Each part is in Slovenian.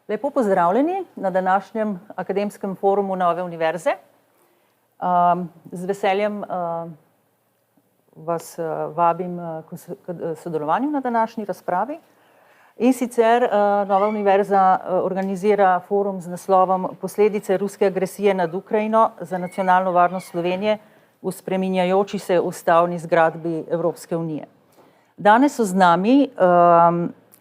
Lepo pozdravljeni na današnjem akademskem forumu Nove univerze. Z veseljem vas vabim k sodelovanju na današnji razpravi. In sicer Nova univerza organizira forum z naslovom Posledice ruske agresije nad Ukrajino za nacionalno varnost Slovenije v spreminjajoči se ustavni zgradbi Evropske unije. Danes so z nami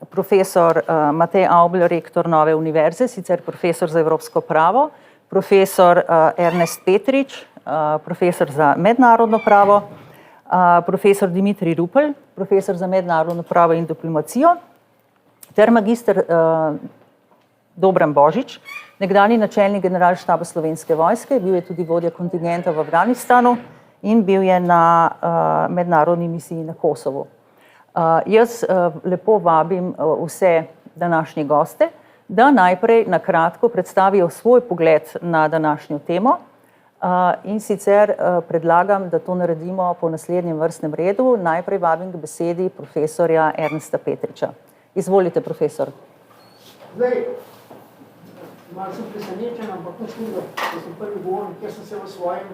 profesor Matej Avbelj, rektor Nove univerze, sicer profesor za evropsko pravo, profesor Ernest Petrič, profesor za mednarodno pravo, profesor Dimitrij Rupel, profesor za mednarodno pravo in diplomacijo, ter magister Dobran Božič, nekdanji načelnik generalštaba Slovenske vojske, bil je tudi vodja kontingenta v Afganistanu in bil je na mednarodni misiji na Kosovu. Jaz lepo vabim vse današnje goste, da najprej na kratko predstavijo svoj pogled na današnjo temo in sicer predlagam, da to naredimo po naslednjem vrstnem redu. Najprej vabim k besedi profesorja Ernesta Petriča. Izvolite, profesor. Zdaj, malo sem presenečen, ampak to škoda, da sem prvi govornik, ker sem se v svojem,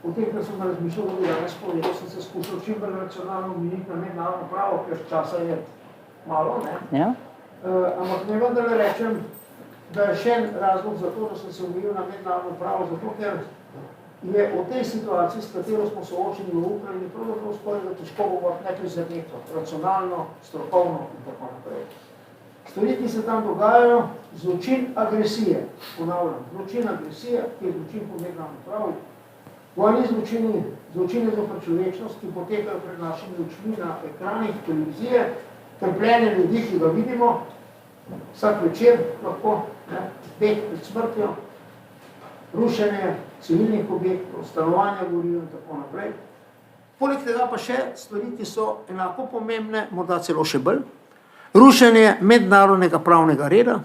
v tem, kar sem razmišljal, da bi danes povedal, sem se skušal čim bolj nacionalno umiriti na mednarodno pravo, ker časa je malo, ne? Ja. Ampak ne vendar rečem, da je še en razlog za to, da sem se umiril na mednarodno pravo, zato ker je v tej situaciji, s katero smo soočeni v Ukrajini, pravzaprav skoraj da težko govoriti nekaj zaneto, racionalno, strokovno in tako naprej. Stvari, ki se tam dogajajo, zločin agresije, ponavljam, zločin agresije, ki je zločin po mednarodnem pravu, vojni zločini, zločine zoper človečnost, ki potekajo pred našimi očmi na ekranih televizije, trpljenje ljudi, ki ga vidimo, vsak večer lahko, beg pred smrtjo, rušenje civilnih objektov, stanovanja gorijo in tako naprej. Poleg tega pa še stvari, ki so enako pomembne, morda celo še bolj. Rušenje mednarodnega pravnega reda,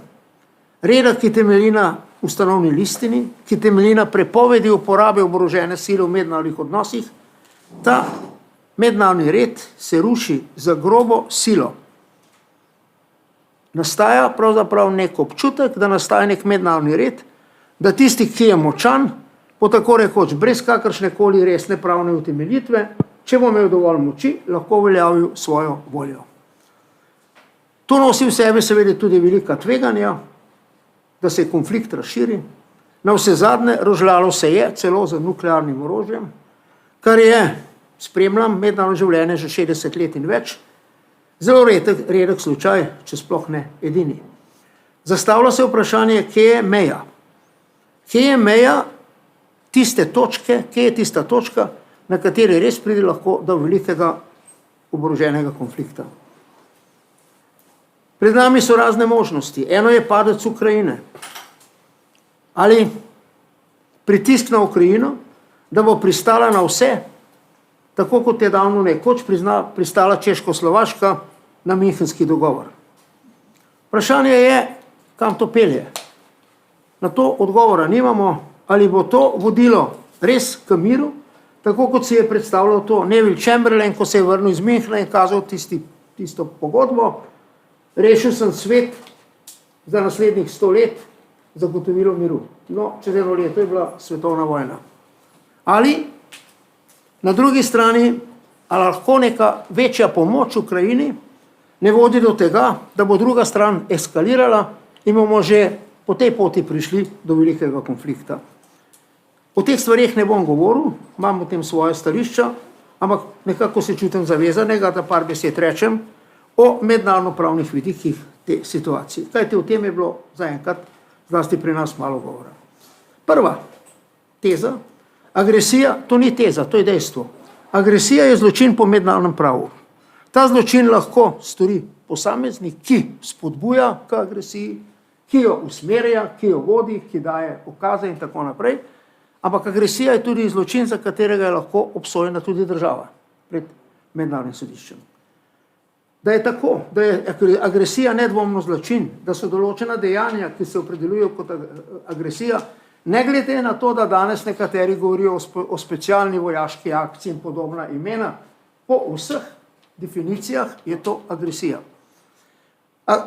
reda, ki temelji na ustanovni listini, ki temelji na prepovedi uporabe oborožene sile v mednarodnih odnosih. Ta mednarodni red se ruši za grobo silo. Nastaja pravzaprav nek občutek, da nastaja nek mednarodni red, da tisti, ki je močan, po tako rekoč brez kakršnekoli resne pravne utemeljitve, če bo imel dovolj moči, lahko uveljavil svojo voljo. To nosi v sebi seveda tudi velika tveganja, da se konflikt razširi. Navsezadnje rožljalo se je celo z nuklearnim orožjem, kar je, spremljam mednarodno življenje že 60 let in več, zelo redek slučaj, če sploh ne edini. Zastavlja se vprašanje, kje je meja? Kje je meja tiste točke, kje je tista točka, na kateri res pride lahko do velikega oboroženega konflikta? Pred nami so razne možnosti. Eno je padec Ukrajine. Ali pritisk na Ukrajino, da bo pristala na vse, tako kot je davno nekoč pristala Češko-Slovaška na Münchenski dogovor. Vprašanje je, kam to pelje. Na to odgovora nimamo, ali bo to vodilo res k miru, tako kot si je predstavljal to Neville Chamberlain, ko se je vrnil iz Münchna in kazal tisto pogodbo. Rešil sem svet za naslednjih 100 let, zagotovilo miru. No, čez eno leto je bila svetovna vojna. Ali na drugi strani, ali lahko neka večja pomoč Ukrajini ne vodi do tega, da bo druga stran eskalirala in bomo že po tej poti prišli do velikega konflikta. O teh stvarih ne bom govoril, imam v tem svoje stališča, ampak nekako se čutim zavezanega, da par besed rečem o mednarodnopravnih vidikih te situacije. Kajti o tem je bilo zaenkrat zlasti pri nas malo govora. Prva teza, agresija, to ni teza, to je dejstvo. Agresija je zločin po mednarodnem pravu. Ta zločin lahko stori posameznik, ki spodbuja k agresiji, ki jo usmerja, ki jo vodi, ki daje ukaze in tako naprej. Ampak agresija je tudi zločin, za katerega je lahko obsojena tudi država pred mednarodnim sodiščem. Da je tako, da je agresija nedvomno zločin, da so določena dejanja, ki se opredeljujejo kot agresija, ne glede na to, da danes nekateri govorijo o specialni vojaški akciji in podobna imena, po vseh definicijah je to agresija.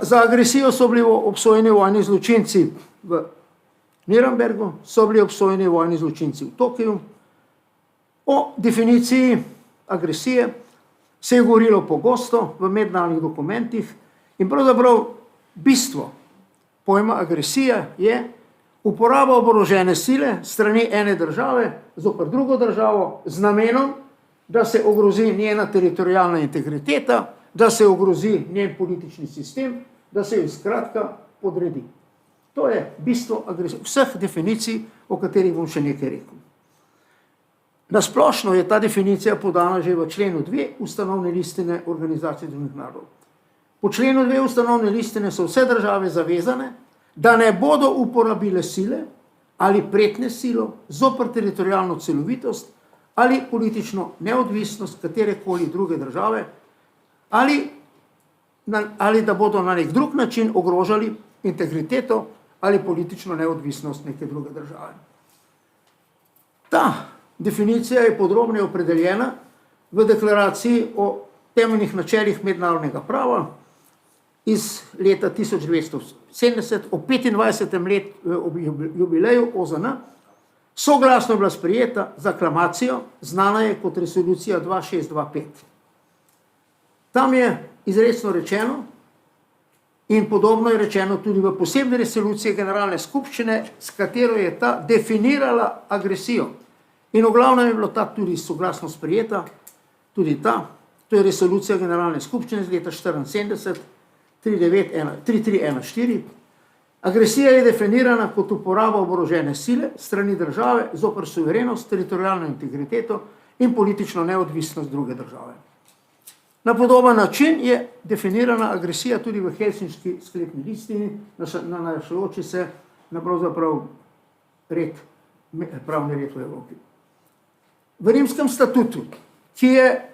Za agresijo so bili obsojeni vojni zločinci v Nürnbergu, so bili obsojeni vojni zločinci v Tokiu. O definiciji agresije se je govorilo pogosto v mednarodnih dokumentih in pravzaprav bistvo pojma agresija je uporaba oborožene sile strani ene države zoper drugo državo z namenom, da se ogrozi njena teritorijalna integriteta, da se ogrozi njen politični sistem, da se jo skratka podredi. To je bistvo agresije. Vseh definicij, o katerih bom še nekaj rekel. Nasplošno je ta definicija podana že v členu 2 ustanovne listine Organizacije združenih narodov. Po členu 2 ustanovne listine so vse države zavezane, da ne bodo uporabile sile ali pretnje silo zoper teritorijalno celovitost ali politično neodvisnost katerekoli druge države ali da bodo na nek drug način ogrožali integriteto ali politično neodvisnost neke druge države. Ta definicija je podrobneje opredeljena v deklaraciji o temeljnih načelih mednarodnega prava iz leta 1970 o 25. Jubileju OZN. Soglasno je bila sprejeta z aklamacijo, znana je kot resolucija 2625. Tam je izrecno rečeno in podobno je rečeno tudi v posebni resoluciji Generalne skupščine, s katero je ta definirala agresijo. In v glavnem je bilo ta tudi soglasno sprejeta, tudi ta, to je resolucija Generalne skupščine z leta 1974, 3314. Agresija je definirana kot uporaba oborožene sile strani države zoper suverenost, teritorijalno integriteto in politično neodvisnost druge države. Na podoben način je definirana agresija tudi v Helsinški sklepni listini, nanašajoči se na pravzaprav pravni red v Evropi. V Rimskem statutu, ki je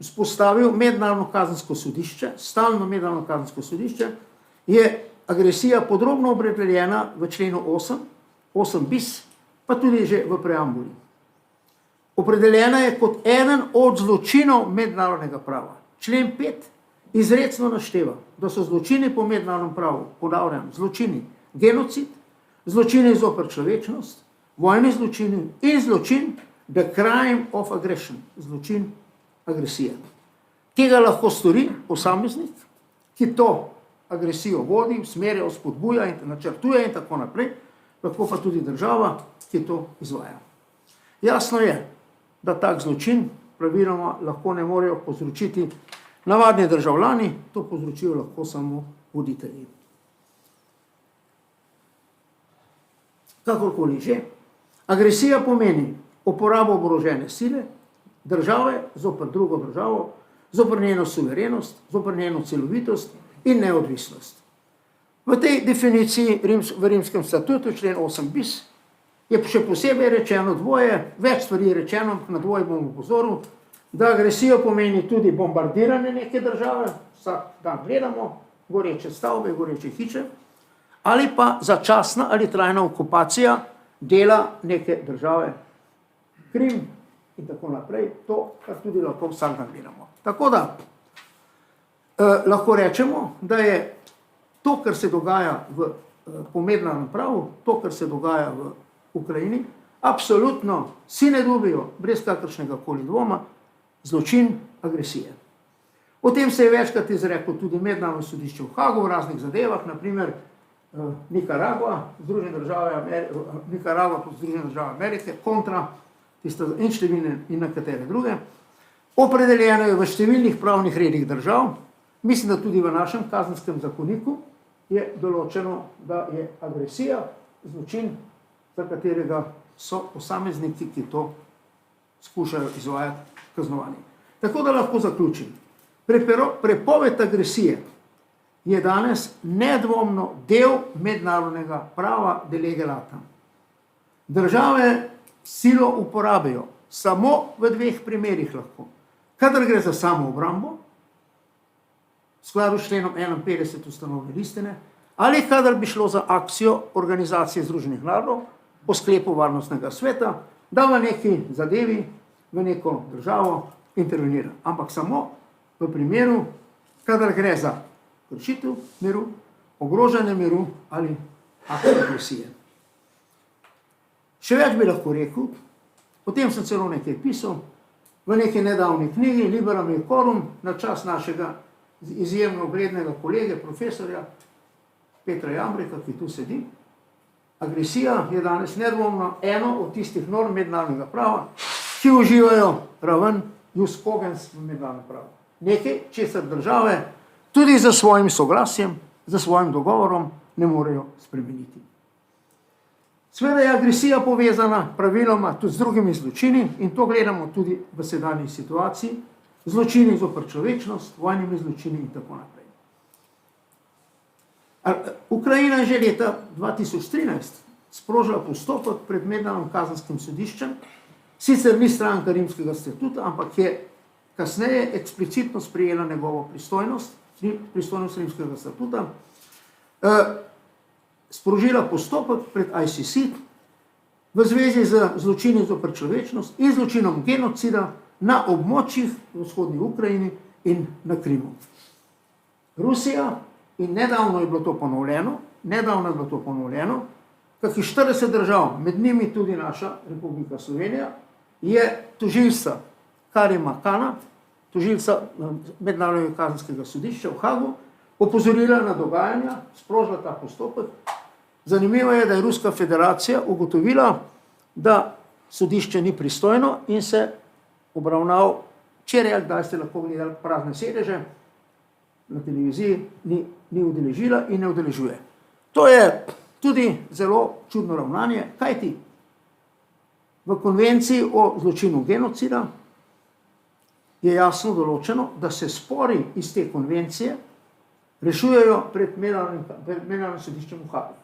vzpostavil mednarodno kazensko sodišče, stalno mednarodno kazensko sodišče, je agresija podrobno opredeljena v členu 8 bis, pa tudi že v preambuli. Opredeljena je kot eden od zločinov mednarodnega prava. Člen 5 izrecno našteva, da so zločini po mednarodnem pravu, ponavljam, zločini genocid, zločini zoper človečnost, vojni zločini in zločin, the crime of aggression, zločin agresije. Tega lahko stori posameznik, ki to agresijo vodi, usmerja, spodbuja in načrtuje in tako naprej, lahko pa tudi država, ki to izvaja. Jasno je, da tak zločin praviloma lahko ne morejo povzročiti navadni državljani, to povzročijo lahko samo voditelji. Kakorkoli že, agresija pomeni uporabo oborožene sile države zoper drugo državo, zoper njeno suverenost, zoper njeno celovitost in neodvisnost. V tej definiciji v Rimskem statutu, člen 8 bis, je še posebej rečeno dvoje, več stvari je rečeno, na dvoje bom upozoril, da agresijo pomeni tudi bombardiranje neke države, vsak dan gledamo, goreče stavbe, goreče hiše, ali pa začasna ali trajna okupacija dela neke države, Krim in tako naprej, to kar tudi lahko vsak dan gledamo. Tako da lahko rečemo, da je to, kar se dogaja po mednarodnem pravu, to, kar se dogaja v Ukrajini, absolutno si ne dubijo, brez kakršnega koli dvoma, zločin agresije. O tem se je večkrat izreklo tudi mednarodno sodišče v Hagu v raznih zadevah, naprimer Nikaragua, Združene države Amerike, kontra in številne in nekatere druge. Opredeljeno je v številnih pravnih redih držav, mislim, da tudi v našem kazenskem zakoniku je določeno, da je agresija zločin, za katerega so posamezniki, ki to skušajo izvajati, kaznovani. Tako da lahko zaključim. Prepoved agresije je danes nedvomno del mednarodnega prava de lege lata. Države silo uporabijo samo v dveh primerih lahko. Kadar gre za samoobrambo, v skladu s členom 51 ustanovne listine, ali kadar bi šlo za akcijo Organizacije združenih narodov po sklepu Varnostnega sveta, da v neki zadevi, v neko državo intervenira. Ampak samo v primeru, kadar gre za kršitev miru, ogrožanje miru ali akt agresije. Še več bi lahko rekel, o tem sem celo nekaj pisal, v neki nedavni knjigi Liberam et Corum na čas našega izjemno uglednega kolege, profesorja Petra Jambreka, ki tu sedi. Agresija je danes nedvomno eno od tistih norm mednarodnega prava, ki uživajo raven jus cogens v mednarodnem pravu. Nekaj, česar države tudi za svojim soglasjem, za svojim dogovorom ne morejo spremeniti. Seveda je agresija povezana praviloma tudi z drugimi zločini in to gledamo tudi v sedanji situaciji, zločini zoper človečnost, vojnimi zločini in tako naprej. Ukrajina je že leta 2013 sprožila postopek pred mednarodnim kazenskim sodiščem, sicer ni stranka Rimskega statuta, ampak je kasneje eksplicitno sprejela njegovo pristojnost Rimskega statuta, sprožila postopek pred ICC v zvezi z zločini zoper človečnost in zločinom genocida na območjih v vzhodni Ukrajini in na Krimu. Rusija, in nedavno je bilo to ponovljeno, kakih 40 držav, med njimi tudi naša Republika Slovenija, je tožilca Karima Kana, tožilca Mednarodnega kazenskega sodišča v Hagu, opozorila na dogajanja, sprožila ta postopek. Zanimivo je, da je Ruska federacija ugotovila, da sodišče ni pristojno in se obravnav včeraj, kdaj ste lahko gledali prazne sedeže na televiziji, ni udeležila in ne udeležuje. To je tudi zelo čudno ravnanje, kajti v konvenciji o zločinu genocida je jasno določeno, da se spori iz te konvencije rešujejo pred mednarodnim sodiščem v Hagu.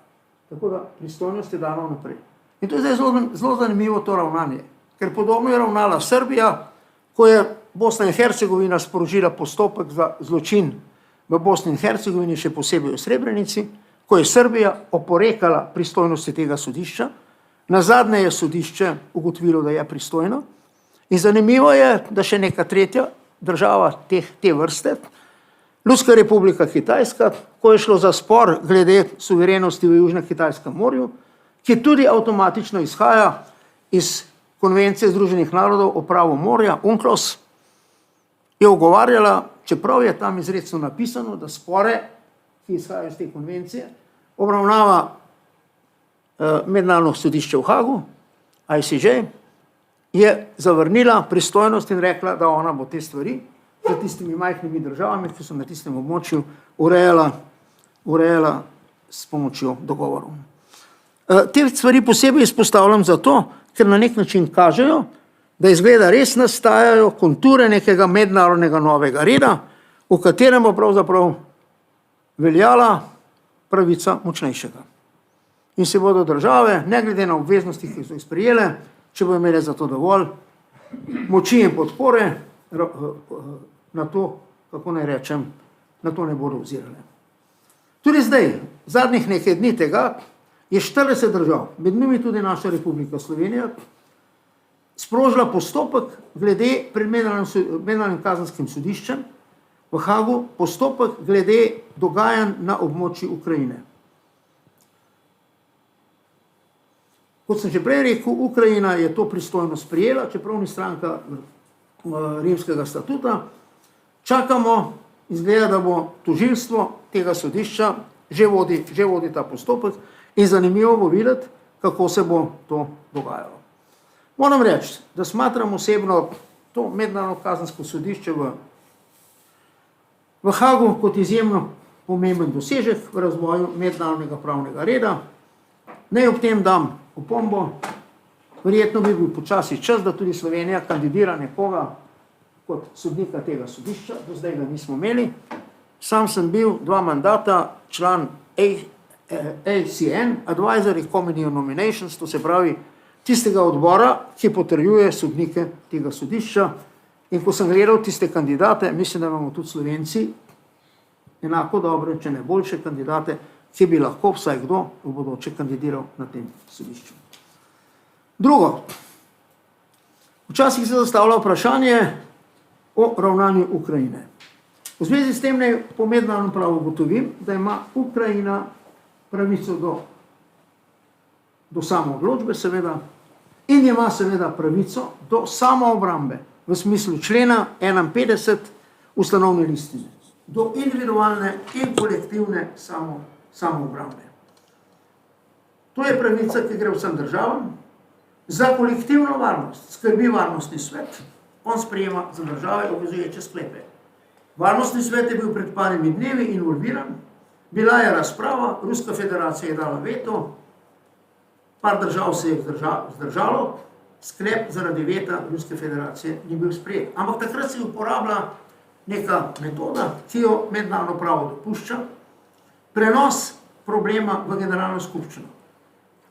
Tako da pristojnost je dana naprej. In to je zdaj zelo zanimivo to ravnanje, ker podobno je ravnala Srbija, ko je Bosna in Hercegovina sporožila postopek za zločin v Bosni in Hercegovini, še posebej v Srebrenici, ko je Srbija oporekala pristojnosti tega sodišča. Nazadnje je sodišče ugotovilo, da je pristojno. In zanimivo je, da še neka tretja država te vrste, Ljudska republika Kitajska, ko je šlo za spor glede suverenosti v Južnem Kitajskem morju, ki tudi avtomatično izhaja iz Konvencije Združenih narodov o pravu morja, UNCLOS, je ogovarjala, čeprav je tam izrecno napisano, da spore, ki izhajajo iz te konvencije, obravnava mednarodno sodišče v Hagu, ICJ, je zavrnila pristojnost in rekla, da ona bo te stvari za tistimi majhnimi državami, ki so na tistem območju urejala s pomočjo dogovorov. Te stvari posebej izpostavljam zato, ker na nek način kažejo, da izgleda res nastajajo konture nekega mednarodnega novega reda, v katerem bo pravzaprav veljala pravica močnejšega. In se bodo države, ne glede na obveznosti, ki so jih sprejele, če bo imele za to dovolj moči in podpore, na to, kako naj rečem, na to ne bodo ozirale. Tudi zdaj, zadnjih nekaj dni tega, je 40 držav, med njimi tudi naša Republika Slovenija, sprožila postopek glede pred mednarodnim kazenskim sodiščem v Hagu, postopek glede dogajanj na območju Ukrajine. Kot sem že prej rekel, Ukrajina je to pristojno sprejela, čeprav ni stranka Rimskega statuta. Čakamo, izgleda, da bo tožilstvo tega sodišča že vodi ta postopek in zanimivo bo videti, kako se bo to dogajalo. Moram reči, da smatram osebno to mednarodno kazensko sodišče v Hagu kot izjemno pomemben dosežek v razvoju mednarodnega pravnega reda. Naj ob tem dam opombo, verjetno bi bil počasi čas, da tudi Slovenija kandidira nekoga kot sodnika tega sodišča, do zdaj ga nismo imeli. Sam sem bil 2 mandata član ACN, Advisory Committee on Nominations, to se pravi tistega odbora, ki potrjuje sodnike tega sodišča. In ko sem gledal tiste kandidate, mislim, da imamo tudi Slovenci enako dobre, če ne boljše kandidate, ki bi lahko vsaj kdo v bodoče kandidiral na tem sodišču. Drugo, včasih se zastavlja vprašanje o ravnanju Ukrajine. V zvezi s tem naj po mednarodnem pravu ugotovim, da ima Ukrajina pravico do samoodločbe, seveda, in ima seveda pravico do samoobrambe v smislu člena 51 ustanovne listine, do individualne in kolektivne samoobrambe. To je pravica, ki gre vsem državam. Za kolektivno varnost skrbi Varnostni svet. On sprejema za države obvezujoče sklepe. Varnostni svet je bil pred parimi dnevi involviran, bila je razprava, Ruska federacija je dala veto, par držav se je zdržalo, sklep zaradi veta Ruske federacije ni bil sprejet. Ampak takrat se uporablja neka metoda, ki jo mednarodno pravo dopušča, prenos problema v generalno skupščino.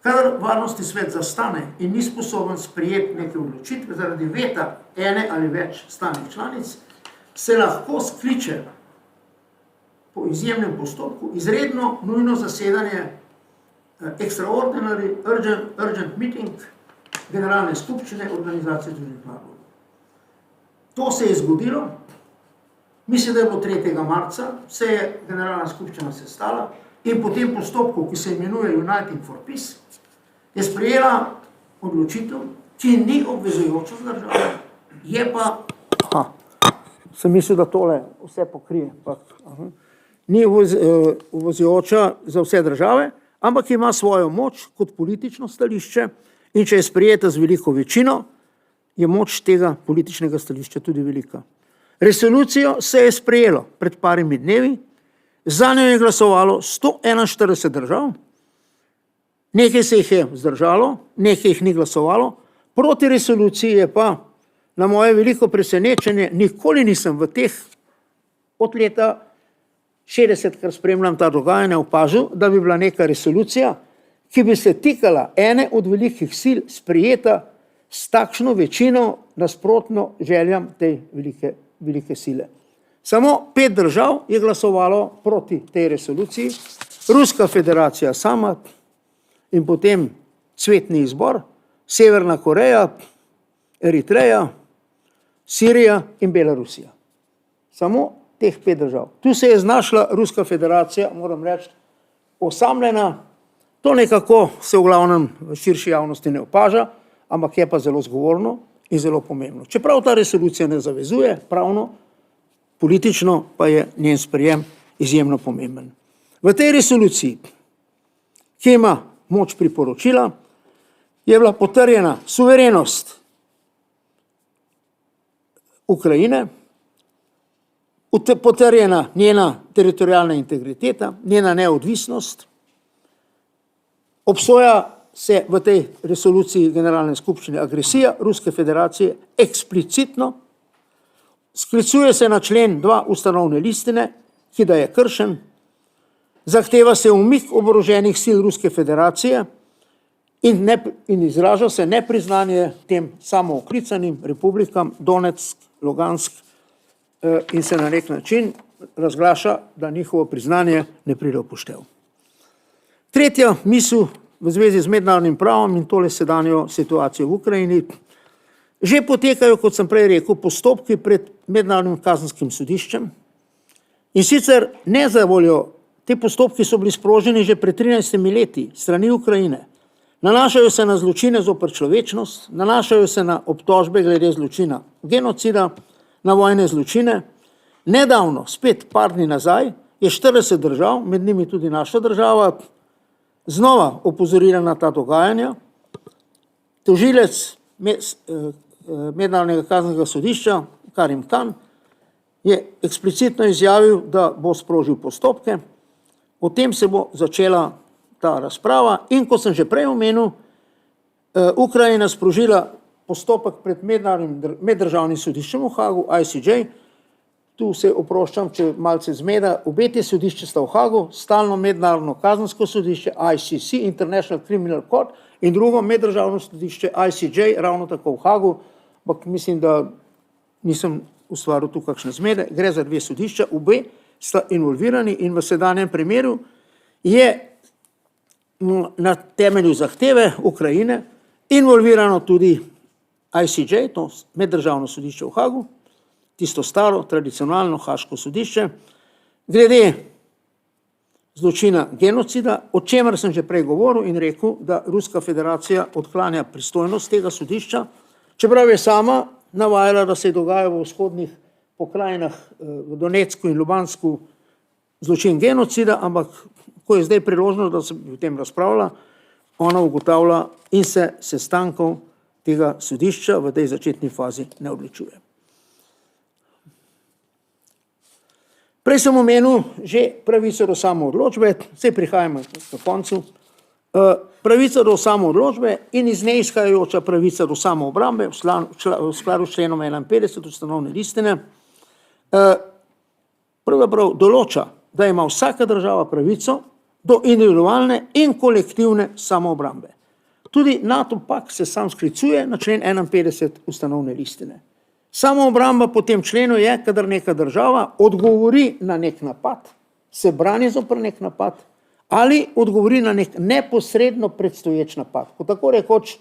Kadar Varnostni svet zastane in ni sposoben sprejeti neke odločitve zaradi veta ene ali več stalnih članic, se lahko skliče po izjemnem postopku izredno nujno zasedanje extraordinary urgent meeting generalne skupščine Organizacije združenih narodov. To se je zgodilo, mislim, da je bilo 3. marca, se je generalna skupščina sestala in po tem postopku, ki se imenuje Uniting for Peace, je sprejela odločitev, ki ni obvezujoča za državo, je pa... Sem mislil, da tole vse pokrije. Ni obvezujoča za vse države, ampak ima svojo moč kot politično stališče in če je sprejeta z veliko večino, je moč tega političnega stališča tudi velika. Resolucijo se je sprejelo pred parimi dnevi, za njo je glasovalo 141 držav, nekaj se jih je vzdržalo, nekaj jih ni glasovalo, proti resoluciji je pa na moje veliko presenečenje, nikoli nisem v teh od leta 60, kar spremljam ta dogajanja, opazil, da bi bila neka resolucija, ki bi se tikala ene od velikih sil sprejeta s takšno večino nasprotno željam te velike sile. Samo 5 držav je glasovalo proti tej resoluciji, Ruska federacija sama in potem Cvetni izbor, Severna Koreja, Eritreja, Sirija in Belorusija. Samo teh 5 držav. Tu se je znašla Ruska federacija, moram reči, osamljena. To nekako se v glavnem v širši javnosti ne opaža, ampak je pa zelo zgovorno in zelo pomembno. Čeprav ta resolucija ne zavezuje pravno, politično pa je njen sprejem izjemno pomemben. V tej resoluciji, ki ima moč priporočila, je bila potrjena suverenost Ukrajine, potrjena njena teritorijalna integriteta, njena neodvisnost. Obsoja se v tej resoluciji Generalne skupščine agresija Ruske federacije eksplicitno, sklicuje se na člen 2 ustanovne listine, ki da je kršen, zahteva se umik oboroženih sil Ruske federacije in izraža se nepriznanje tem samooklicanim republikam Donetsk, Lugansk in se na nek način razglaša, da njihovo priznanje ne pride v poštev. Tretja misel v zvezi z mednarodnim pravom in tole sedanjo situacijo v Ukrajini. Že potekajo, kot sem prej rekel, postopki pred mednarodnim kazenskim sodiščem in sicer ne za voljo, te postopki so bili sproženi že pred 13 leti strani Ukrajine. Nanašajo se na zločine zoper človečnost, nanašajo se na obtožbe glede zločina genocida, na vojne zločine. Nedavno, spet par dni nazaj, je 40 držav, med njimi tudi naša država, znova opozorila na ta dogajanja. Tožilec Mednarodnega kazenskega sodišča, Karim Khan, je eksplicitno izjavil, da bo sprožil postopke. O tem se bo začela ta razprava in kot sem že prej omenil, Ukrajina sprožila postopek pred meddržavnim sodiščem v Hagu, ICJ. Tu se oproščam, če malce zmeda, obe te sodišče sta v Hagu, stalno mednarodno kazensko sodišče ICC, International Criminal Court, in drugo meddržavno sodišče ICJ, ravno tako v Hagu, ampak mislim, da nisem ustvaril tu kakšne zmede, gre za 2 sodišča, obe sta involvirani in v sedanjem primeru je na temelju zahteve Ukrajine involvirano tudi ICJ, to meddržavno sodišče v Hagu, tisto staro, tradicionalno Haaško sodišče, glede zločina genocida, o čemer sem že prej govoril in rekel, da Ruska federacija odklanja pristojnost tega sodišča, čeprav je sama navajala, da se je dogajalo v vzhodnih pokrajinah v Donetsku in Lubansku zločin genocida, ampak ko je zdaj priložnost, da se o tem razpravlja, ona ugotavlja in se sestankov tega sodišča v tej začetni fazi ne odločuje. Prej sem omenil že pravico do samoodločbe, zdaj prihajamo do koncu. Pravica do samoodločbe in iz nje izhajajoča pravica do samoobrambe v skladu s členom 51 ustanovne listine pravzaprav določa, da ima vsaka država pravico do individualne in kolektivne samoobrambe. Tudi NATO pakt se sam sklicuje na člen 51 ustanovne listine. Samoobramba po tem členu je, kadar neka država odgovori na nek napad, se brani zoper nek napad ali odgovori na nek neposredno predstoječ napad. Ko tako rekoč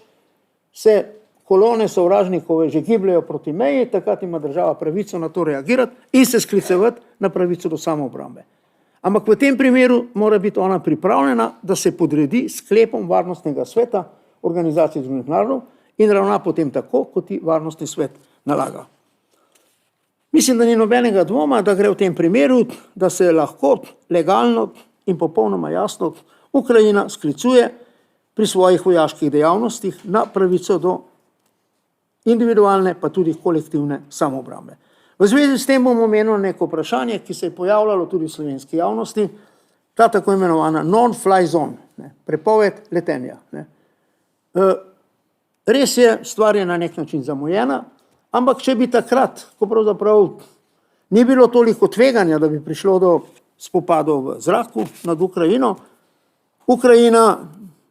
se kolone sovražnikove že gibljajo proti meji, takrat ima država pravico na to reagirati in se sklicevati na pravico do samoobrambe. Ampak v tem primeru mora biti ona pripravljena, da se podredi sklepom Varnostnega sveta Organizacije Združenih narodov in ravna potem tako, kot ti Varnostni svet nalaga. Mislim, da ni nobenega dvoma, da gre v tem primeru, da se lahko legalno in popolnoma jasno Ukrajina sklicuje pri svojih vojaških dejavnostih na pravico do individualne pa tudi kolektivne samoobrambe. V zvezi s tem bomo omenili neko vprašanje, ki se je pojavljalo tudi v slovenski javnosti, ta tako imenovana non-fly zone, prepoved letenja. Res je, stvar je na nek način zamujena, ampak če bi takrat, ko pravzaprav ni bilo toliko tveganja, da bi prišlo do spopadov v zraku nad Ukrajino, Ukrajina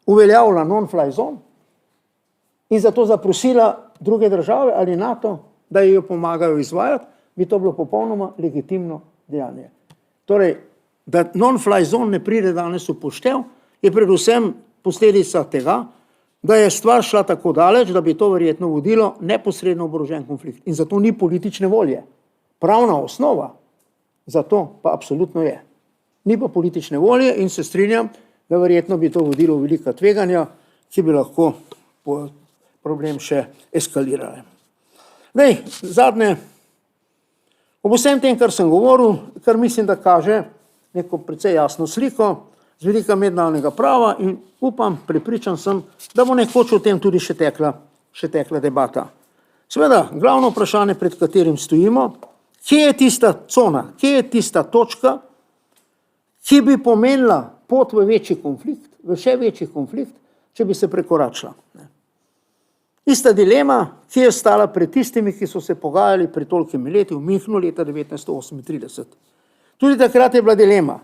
uveljavila non-fly zone in zato zaprosila druge države ali NATO, da jo pomagajo izvajati, bi to bilo popolnoma legitimno dejanje. Torej, da non-fly zone ne pride danes v poštev, je predvsem posledica tega, da je stvar šla tako daleč, da bi to verjetno vodilo neposredno oborožen konflikt. In zato ni politične volje. Pravna osnova za to pa absolutno je. Ni pa politične volje in se strinjam, da verjetno bi to vodilo v velika tveganja, ki bi lahko problem še eskalirali. Zdaj, zadnje, ob vsem tem, kar sem govoril, kar mislim, da kaže neko precej jasno sliko z vidika mednarodnega prava in upam, prepričan sem, da bo nekoč o tem tudi še tekla debata. Seveda, glavno vprašanje, pred katerim stojimo, kje je tista cona, kje je tista točka, ki bi pomenila pot v večji konflikt, v še večji konflikt, če bi se prekoračila. Ista dilema, ki je stala pred tistimi, ki so se pogajali pred tolikimi leti v Münchnu leta 1938. Tudi takrat je bila dilema,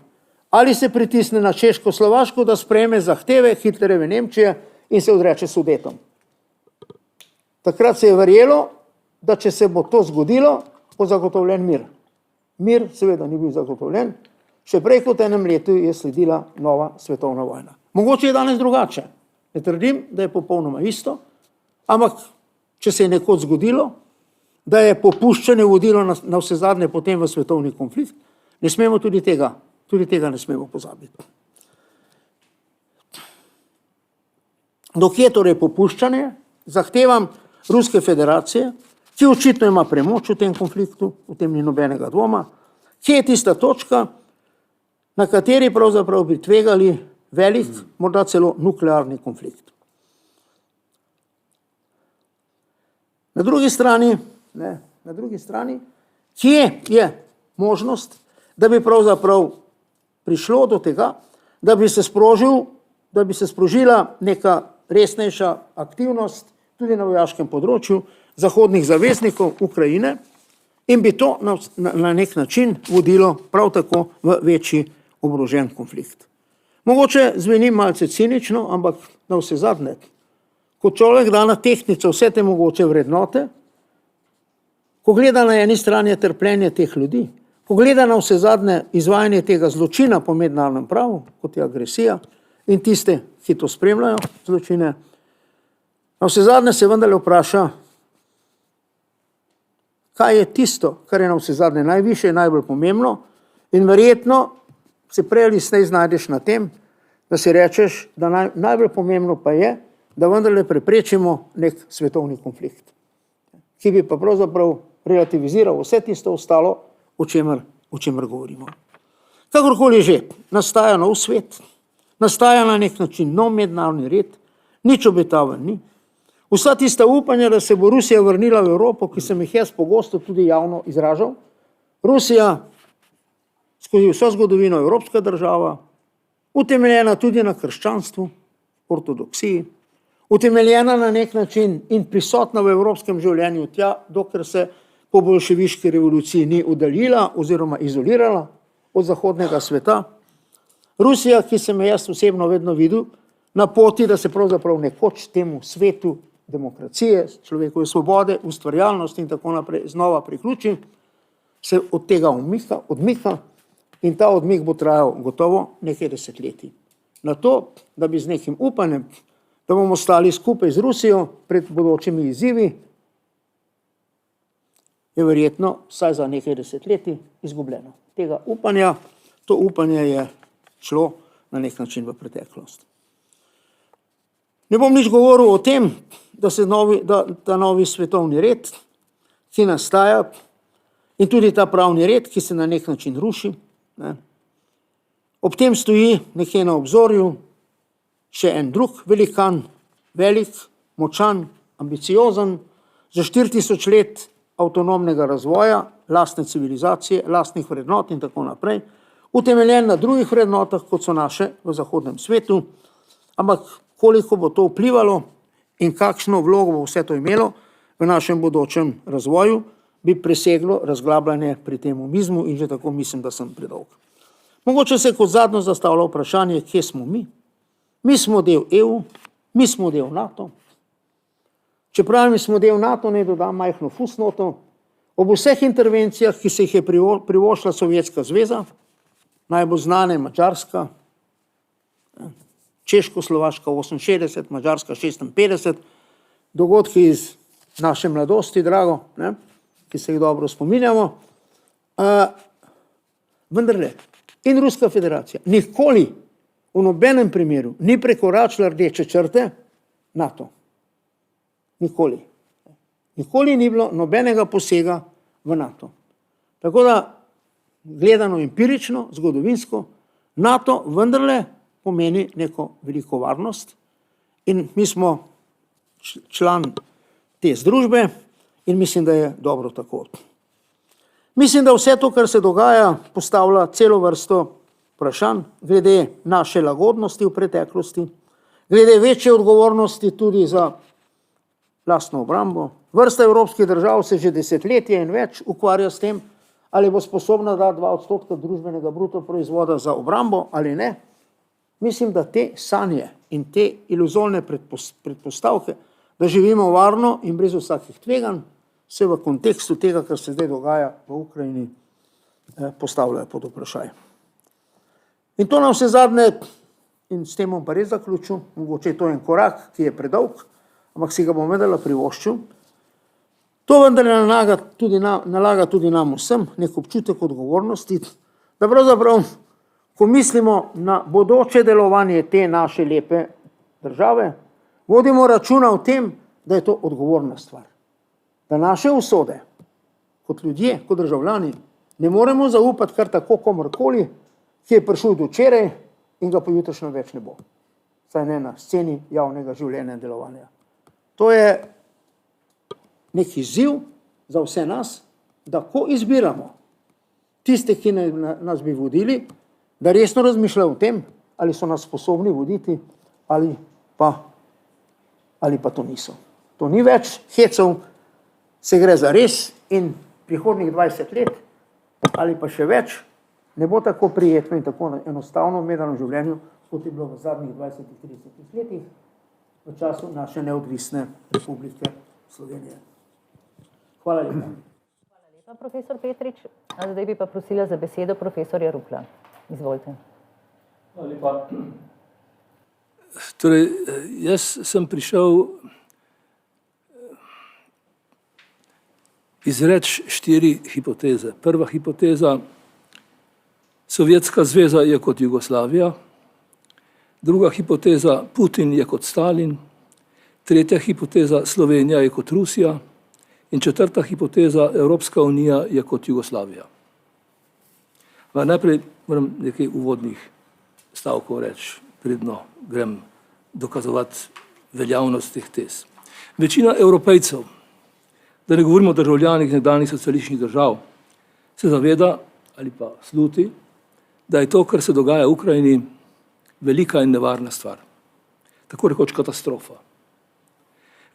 ali se pritisne na Češko-Slovaško, da sprejme zahteve Hitlerjeve Nemčije in se odreče Sudetom. Takrat se je verjelo, da če se bo to zgodilo, bo zagotovljen mir. Mir seveda ni bil zagotovljen, še prej kot enem letu je sledila nova svetovna vojna. Mogoče je danes drugače. Ne trdim, da je popolnoma isto, ampak če se je nekoč zgodilo, da je popuščanje vodilo na vse zadnje potem v svetovni konflikt, ne smemo tudi tega ne smemo pozabiti. Dokje torej popuščanje zahtevam Ruske federacije, ki očitno ima premoč v tem konfliktu, v tem ni nobenega dvoma, kje je tista točka, na kateri pravzaprav bi tvegali velik, morda celo nuklearni konflikt. Na drugi strani, kje je možnost, da bi pravzaprav prišlo do tega, da bi se sprožila neka resnejša aktivnost tudi na vojaškem področju zahodnih zaveznikov Ukrajine in bi to na nek način vodilo prav tako v večji oborožen konflikt. Mogoče zveni malce cinično, ampak na vse zadnje, ko človek da na tehtnico vse te mogoče vrednote, ko gleda na eni strani trpljenje teh ljudi, ko gleda na vse zadnje izvajanje tega zločina po mednarodnem pravu, kot je agresija, in tiste, ki to spremljajo, zločine, na vse zadnje se vendarle vpraša, kaj je tisto, kar je na vsezadnje najvišje in najbolj pomembno, in verjetno se prej ali slej znajdeš na tem, da si rečeš, da najbolj pomembno pa je, da vendarle preprečimo nek svetovni konflikt, ki bi pa pravzaprav relativiziral vse tisto ostalo, o čemer govorimo. Kakorkoli že, nastaja nov svet, nastaja na nek način nov mednarodni red, nič obetaven ni. Vsa tista upanja, da se bo Rusija vrnila v Evropo, ki sem jih jaz pogosto tudi javno izražal. Rusija, skozi vso zgodovino evropska država, utemeljena tudi na krščanstvu, ortodoksiji, utemeljena na nek način in prisotna v evropskem življenju tja, dokler se po bolševiški revoluciji ni oddaljila oziroma izolirala od zahodnega sveta. Rusija, ki sem jaz osebno vedno videl, na poti, da se pravzaprav nekoč temu svetu demokracije, človekove svobode, ustvarjalnosti in tako naprej znova priključi, se od tega odmika in ta odmik bo trajal gotovo nekaj desetletij. Na to, da bi z nekim upanjem, da bomo stali skupaj z Rusijo pred bodočimi izzivi, je verjetno vsaj za nekaj desetletij izgubljeno. Tega upanja, to upanje je šlo na nek način v preteklost. Ne bom nič govoril o tem, da ta novi svetovni red, ki nastaja, in tudi ta pravni red, ki se na nek način ruši, ob tem stoji nekje na obzorju še en drug velikan, velik, močan, ambiciozen, za 4000 let avtonomnega razvoja, lastne civilizacije, lastnih vrednot in tako naprej, utemeljen na drugih vrednotah, kot so naše v zahodnem svetu, ampak koliko bo to vplivalo in kakšno vlogo bo vse to imelo v našem bodočem razvoju, bi preseglo razglabljanje pri tem umizmu in že tako mislim, da sem predolg. Mogoče se kot zadnjo zastavlja vprašanje, kje smo mi? Mi smo del EU, mi smo del NATO. Čeprav mi smo del NATO, ne dodam majhno fusnoto, ob vseh intervencijah, ki se jih je privoščila Sovjetska zveza, najbolj znane Madžarska, Češko-Slovaška 68, Madžarska 56, dogodki iz naše mladosti, drago, ki se jih dobro spominjamo, vendarle in Ruska federacija nikoli v nobenem primeru ni prekoračila rdeče črte NATO. Nikoli. Nikoli ni bilo nobenega posega v NATO. Tako da, gledano empirično, zgodovinsko, NATO vendarle pomeni neko veliko varnost in mi smo član te združbe in mislim, da je dobro tako. Mislim, da vse to, kar se dogaja, postavlja celo vrsto vprašanj glede naše lagodnosti v preteklosti, glede večje odgovornosti tudi za lastno obrambo. Vrsta evropskih držav se že desetletje in več ukvarja s tem, ali bo sposobna dati 2% družbenega bruto proizvoda za obrambo ali ne. Mislim, da te sanje in te iluzorne predpostavke, da živimo varno in brez vsakih tveganj, se v kontekstu tega, kar se zdaj dogaja v Ukrajini, postavljajo pod vprašaj. In to na vse zadnje, in s tem bom pa res zaključil, mogoče je to en korak, ki je predolg, ampak si ga bom vendarle privoščil. To vendarle nalaga tudi nam vsem nek občutek odgovornosti, da pravzaprav, ko mislimo na bodoče delovanje te naše lepe države, vodimo računa o tem, da je to odgovorna stvar. Da naše usode, kot ljudje, kot državljani, ne moremo zaupati kar tako komorkoli, ki je prišel do včeraj in ga pojutrišnjem več ne bo. Saj ne na sceni javnega življenja in delovanja. To je nek izziv za vse nas, da ko izbiramo tiste, ki nas bi vodili, da resno razmišljajo o tem, ali so nas sposobni voditi, ali pa to niso. To ni več hecov, se gre za res in prihodnjih 20 let, ali pa še več, ne bo tako prijetno in tako enostavno v mednarodnem življenju, kot je bilo v zadnjih 20-30 letih v času naše neodvisne Republike Slovenije. Hvala lepa. Hvala lepa, profesor Petrič. Zdaj bi pa prosila za besedo profesorja Rupla. Izvolite. Hvala lepa. Torej, jaz sem prišel izreči 4 hipoteze. Prva hipoteza, Sovjetska zveza je kot Jugoslavija, druga hipoteza, Putin je kot Stalin, tretja hipoteza, Slovenija je kot Rusija in četrta hipoteza, Evropska unija je kot Jugoslavija. Najprej moram nekaj uvodnih stavkov reči, predno grem dokazovati veljavnost teh tez. Večina Evropejcev, da ne govorimo o državljanih nekdanjih socialističnih držav, se zaveda ali pa sluti, da je to, kar se dogaja v Ukrajini, velika in nevarna stvar. Tako rekoč katastrofa.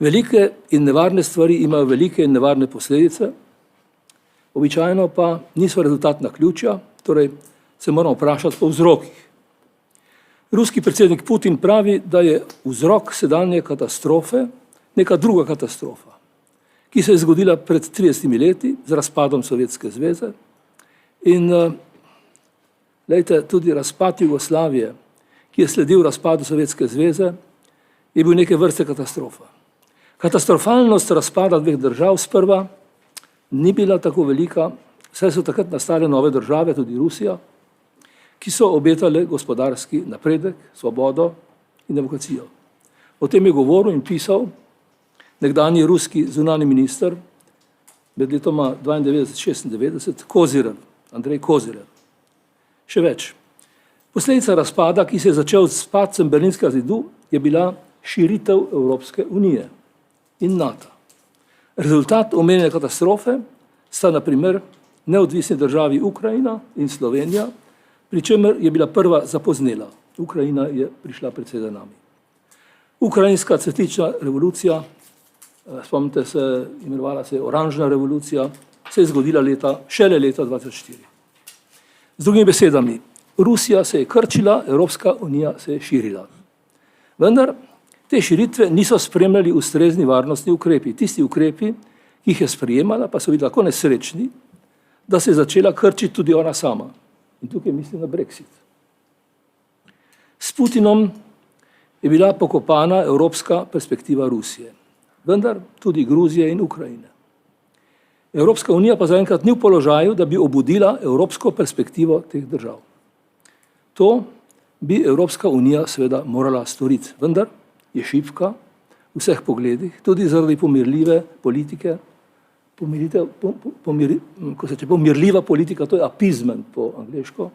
Velike in nevarne stvari imajo velike in nevarne posledice, običajno pa niso rezultat naključja, torej se moramo vprašati po vzrokih. Ruski predsednik Putin pravi, da je vzrok sedanje katastrofe neka druga katastrofa, ki se je zgodila pred 30 leti z razpadom Sovjetske zveze in glejte, tudi razpad Jugoslavije, ki je sledil razpadu Sovjetske zveze, je bil neke vrste katastrofa. Katastrofalnost razpada dveh držav sprva ni bila tako velika, saj so takrat nastale nove države, tudi Rusija, ki so obetale gospodarski napredek, svobodo in demokracijo. O tem je govoril in pisal nekdanji ruski zunani minister med letoma 92-96, Kozyrev, Andrej Kozyrev. Še več. Posledica razpada, ki se je začel s padcem Berlinskega zidu, je bila širitev Evropske unije in NATO. Rezultat omenjene katastrofe sta na primer neodvisni državi Ukrajina in Slovenija, pri čemer je bila prva zapoznela. Ukrajina je prišla precej za nami. Ukrajinska cvetlična revolucija, spomnite se, imenovala se je Oranžna revolucija, se je zgodila šele leta 2004. Z drugimi besedami, Rusija se je krčila, Evropska unija se je širila. Vendar te širitve niso spremljali ustrezni varnostni ukrepi. Tisti ukrepi, ki jih je sprejemala, pa so bili tako nesrečni, da se je začela krčiti tudi ona sama. In tukaj mislim na Brexit. S Putinom je bila pokopana evropska perspektiva Rusije, vendar tudi Gruzije in Ukrajine. Evropska unija pa zaenkrat ni v položaju, da bi obudila evropsko perspektivo teh držav. To bi Evropska unija seveda morala storiti, vendar je šibka v vseh pogledih, tudi zaradi pomirljive politike. Pomirljiva politika, to je appeasement po angleško,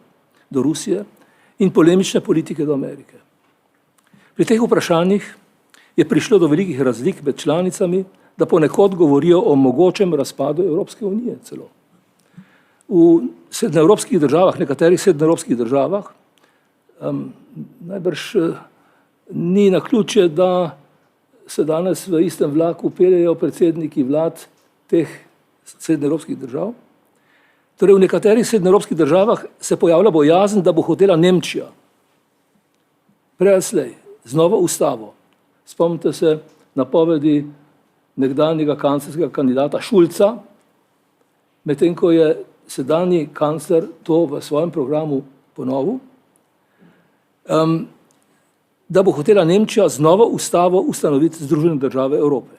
do Rusije in polemične politike do Amerike. Pri teh vprašanjih je prišlo do velikih razlik med članicami, da ponekod govorijo o mogočem razpadu Evropske unije celo. V srednjeevropskih državah, nekaterih srednjeevropskih državah, najbrž ni naključje, da se danes v istem vlaku peljejo predsedniki vlad teh srednjeevropskih držav. Torej v nekaterih srednjeevropskih državah se pojavlja bojazen, da bo hotela Nemčija prej ali slej z novo ustavo. Spomnite se napovedi nekdanjega kanclerskega kandidata Šulca, medtem ko je sedanji kancler to v svojem programu ponovil, da bo hotela Nemčija z novo ustavo ustanoviti Združene države Evrope.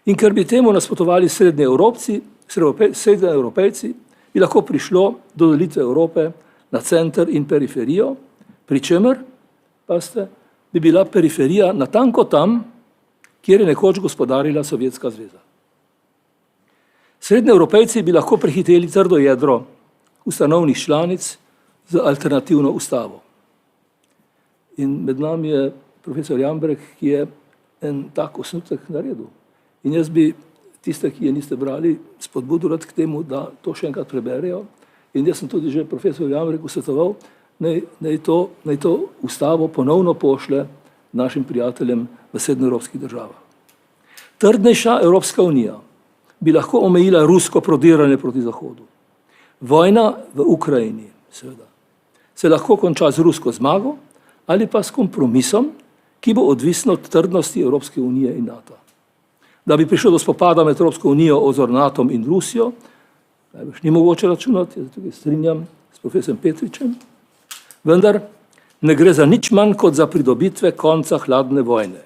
In ker bi temu nasprotovali srednjeevropejci, bi lahko prišlo do delitve Evrope na center in periferijo, pri čemer, pazite, bi bila periferija natanko tam, kjer je nekoč gospodarila Sovjetska zveza. Srednjeevropejci bi lahko prehiteli trdo jedro ustanovnih članic z alternativno ustavo. In med nami je profesor Jambrek, ki je en tak osnutek naredil. In jaz bi tiste, ki je niste brali, spodbudil k temu, da to še enkrat preberejo. In jaz sem tudi že profesor Jambrek svetoval, naj to ustavo ponovno pošle našim prijateljem v srednjeevropskih državah. Trdnejša Evropska unija bi lahko omejila rusko prodiranje proti Zahodu. Vojna v Ukrajini, seveda, se lahko konča z rusko zmago ali pa s kompromisom, ki bo odvisen od trdnosti Evropske unije in NATO. Da bi prišlo do spopada med Evropsko unijo, NATO in Rusijo, najbrž ni mogoče računati, jaz tukaj strinjam s profesorjem Petričem, vendar ne gre za nič manj kot za pridobitve konca hladne vojne.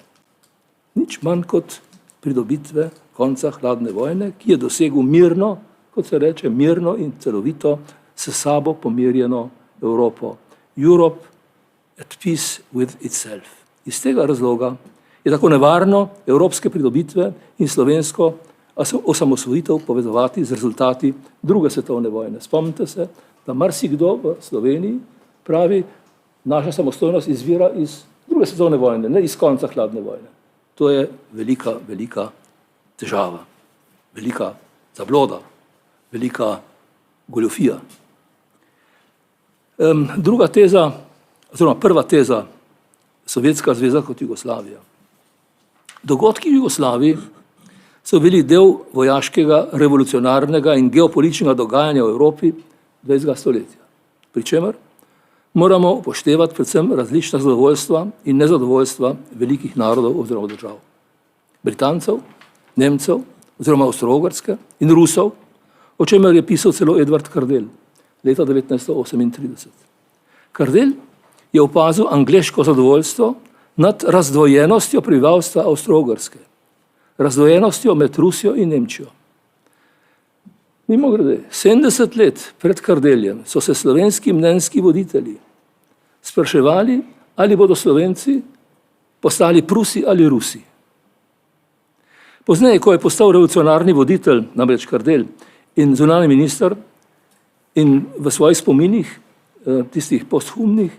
Nič manj kot pridobitve konca hladne vojne, ki je dosegel mirno, kot se reče, mirno in celovito s sabo pomirjeno Evropo. Europe at peace with itself. Iz tega razloga je tako nevarno evropske pridobitve in slovensko osamosvojitev povezovati z rezultati druge svetovne vojne. Spomnite se, da marsikdo v Sloveniji pravi, naša samostojnost izvira iz druge svetovne vojne, ne iz konca hladne vojne. To je velika, velika težava, velika zabloda, velika goljofija. Druga teza, oziroma prva teza, Sovjetska zveza kot Jugoslavija. Dogodki v Jugoslaviji so bili del vojaškega, revolucionarnega in geopolitičnega dogajanja v Evropi 20. stoletja. Pričemer moramo upoštevati predvsem različna zadovoljstva in nezadovoljstva velikih narodov oziroma držav. Britancev, Nemcev oziroma Avstro-Ogrske in Rusov, o čemer je pisal celo Edvard Kardel leta 1938. Kardel je opazil angleško zadovoljstvo nad razdvojenostjo prebivalstva Avstro-Ogrske, razdvojenostjo med Rusijo in Nemčijo. Mimogrede, 70 let pred Kardeljem so se slovenski mnenjski voditelji spraševali, ali bodo Slovenci postali Prusi ali Rusi. Pozneje, ko je postal revolucionarni voditelj, namreč Kardel, in zunanji minister, in v svojih spominih, tistih posthumnih,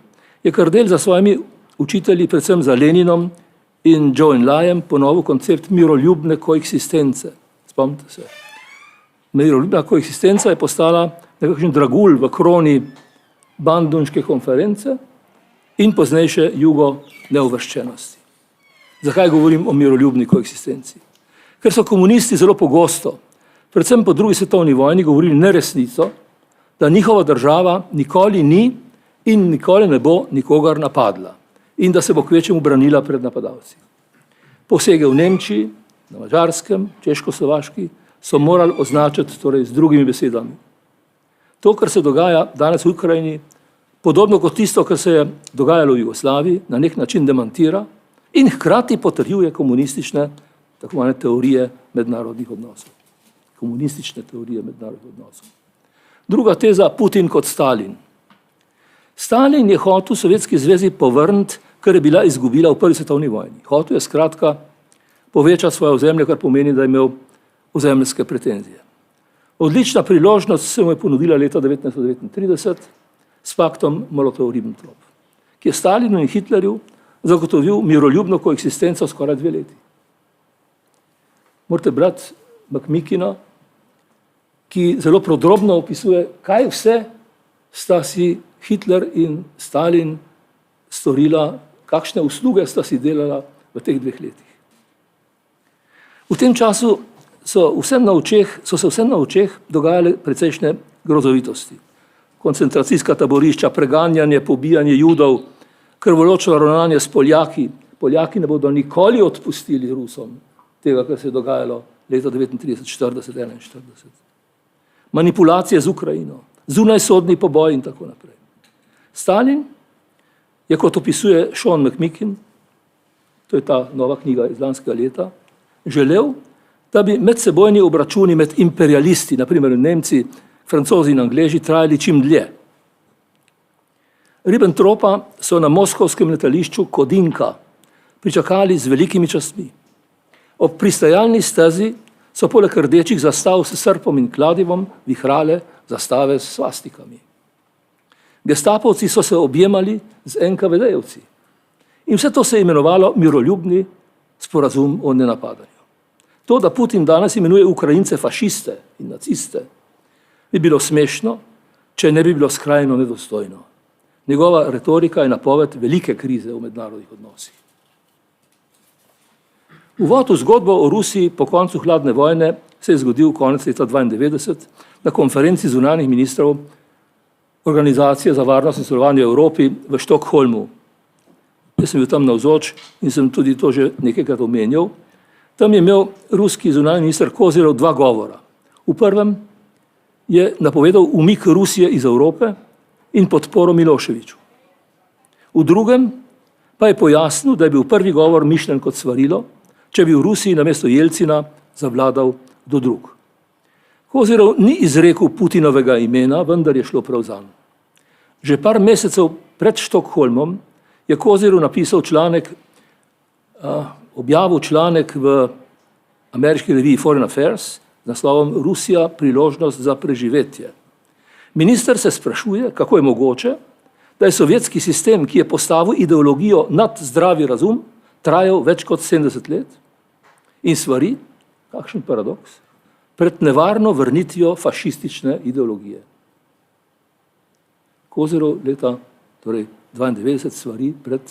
je Kardel za svojimi učitelji, predvsem za Leninom in Zhou Enlajem, ponovil koncept miroljubne koeksistence. Spomnite se. Miroljubna koeksistenca je postala nekakšen dragulj v kroni Bandunške konference in poznejše jugo neuvrščenosti. Zakaj govorim o miroljubni koeksistenci? Ker so komunisti zelo pogosto, predvsem po drugi svetovni vojni, govorili neresnico, da njihova država nikoli ni in nikoli ne bo nikogar napadla in da se bo kvečjemu branila pred napadalci. Posege v Nemčiji, na Madžarskem, Češko-Slovaški so morali označiti torej z drugimi besedami. To, kar se dogaja danes v Ukrajini, podobno kot tisto, kar se je dogajalo v Jugoslaviji, na nek način demantira in hkrati potrjuje komunistične tako imenovane teorije mednarodnih odnosov. Komunistične teorije mednarodnih odnosov. Druga teza, Putin kot Stalin. Stalin je hotel Sovjetski zvezi povrniti, kar je bila izgubila v prvi svetovni vojni. Hotel je skratka povečati svoje ozemlje, kar pomeni, da je imel ozemeljske pretenzije. Odlična priložnost se mu je ponudila leta 1939 s paktom Molotov-Ribbentrop, ki je Stalinu in Hitlerju zagotovil miroljubno koeksistenco skoraj 2 leti. Morate brati McMickina, ki zelo podrobno opisuje, kaj vse sta si Hitler in Stalin storila, kakšne usluge sta si delala v teh 2 letih. V tem času so se vsem na očeh dogajale precejšnje grozovitosti. Koncentracijska taborišča, preganjanje, pobijanje Judov, krvoločno ravnanje s Poljaki. Poljaki ne bodo nikoli odpustili Rusom tega, kar se je dogajalo leta 1939, 40, 41. Manipulacije z Ukrajino, zunajsodni poboj in tako naprej. Stalin je, kot opisuje Sean McMickin, to je ta nova knjiga iz lanskega leta, želel, da bi medsebojni obračuni med imperialisti, naprimer Nemci, Francozi in Angleži, trajali čim dlje. Ribbentropa so na moskovskem letališču Kodinka pričakali z velikimi častmi. Ob pristajalni stezi so poleg rdečih zastav s srpom in kladivom vihrale zastave s svastikami. Gestapovci so se objemali z NKVD-jevci. In vse to se je imenovalo miroljubni sporazum o nenapadanju. To, da Putin danes imenuje Ukrajince fašiste in naciste, bi bilo smešno, če ne bi bilo skrajno nedostojno. Njegova retorika je napoved velike krize v mednarodnih odnosih. Uvod v zgodbo o Rusiji po koncu hladne vojne se je zgodil konec leta 1992 na konferenci zunanjih ministrov Organizacije za varnost in sodelovanje v Evropi v Štokholmu. Jaz sem bil tam navzoč in sem tudi to že nekajkrat omenjal. Tam je imel ruski zunanji minister Kozirov 2 govora. V prvem je napovedal umik Rusije iz Evrope in podporo Miloševiću. V drugem pa je pojasnil, da je bil prvi govor mišljen kot svarilo, če bi v Rusiji namesto Jelcina zavladal kdo drug. Kozirov ni izrekel Putinovega imena, vendar je šlo prav zanj. Že par mesecev pred Štokholmom je Kozirov napisal članek, objavil članek v ameriški reviji Foreign Affairs z naslovom Rusija priložnost za preživetje. Minister se sprašuje, kako je mogoče, da je sovjetski sistem, ki je postavil ideologijo nad zdravi razum, trajal več kot 70 let in svari, kakšen paradoks, pred nevarno vrnitvijo fašistične ideologije. Kozirov leta 92 svari pred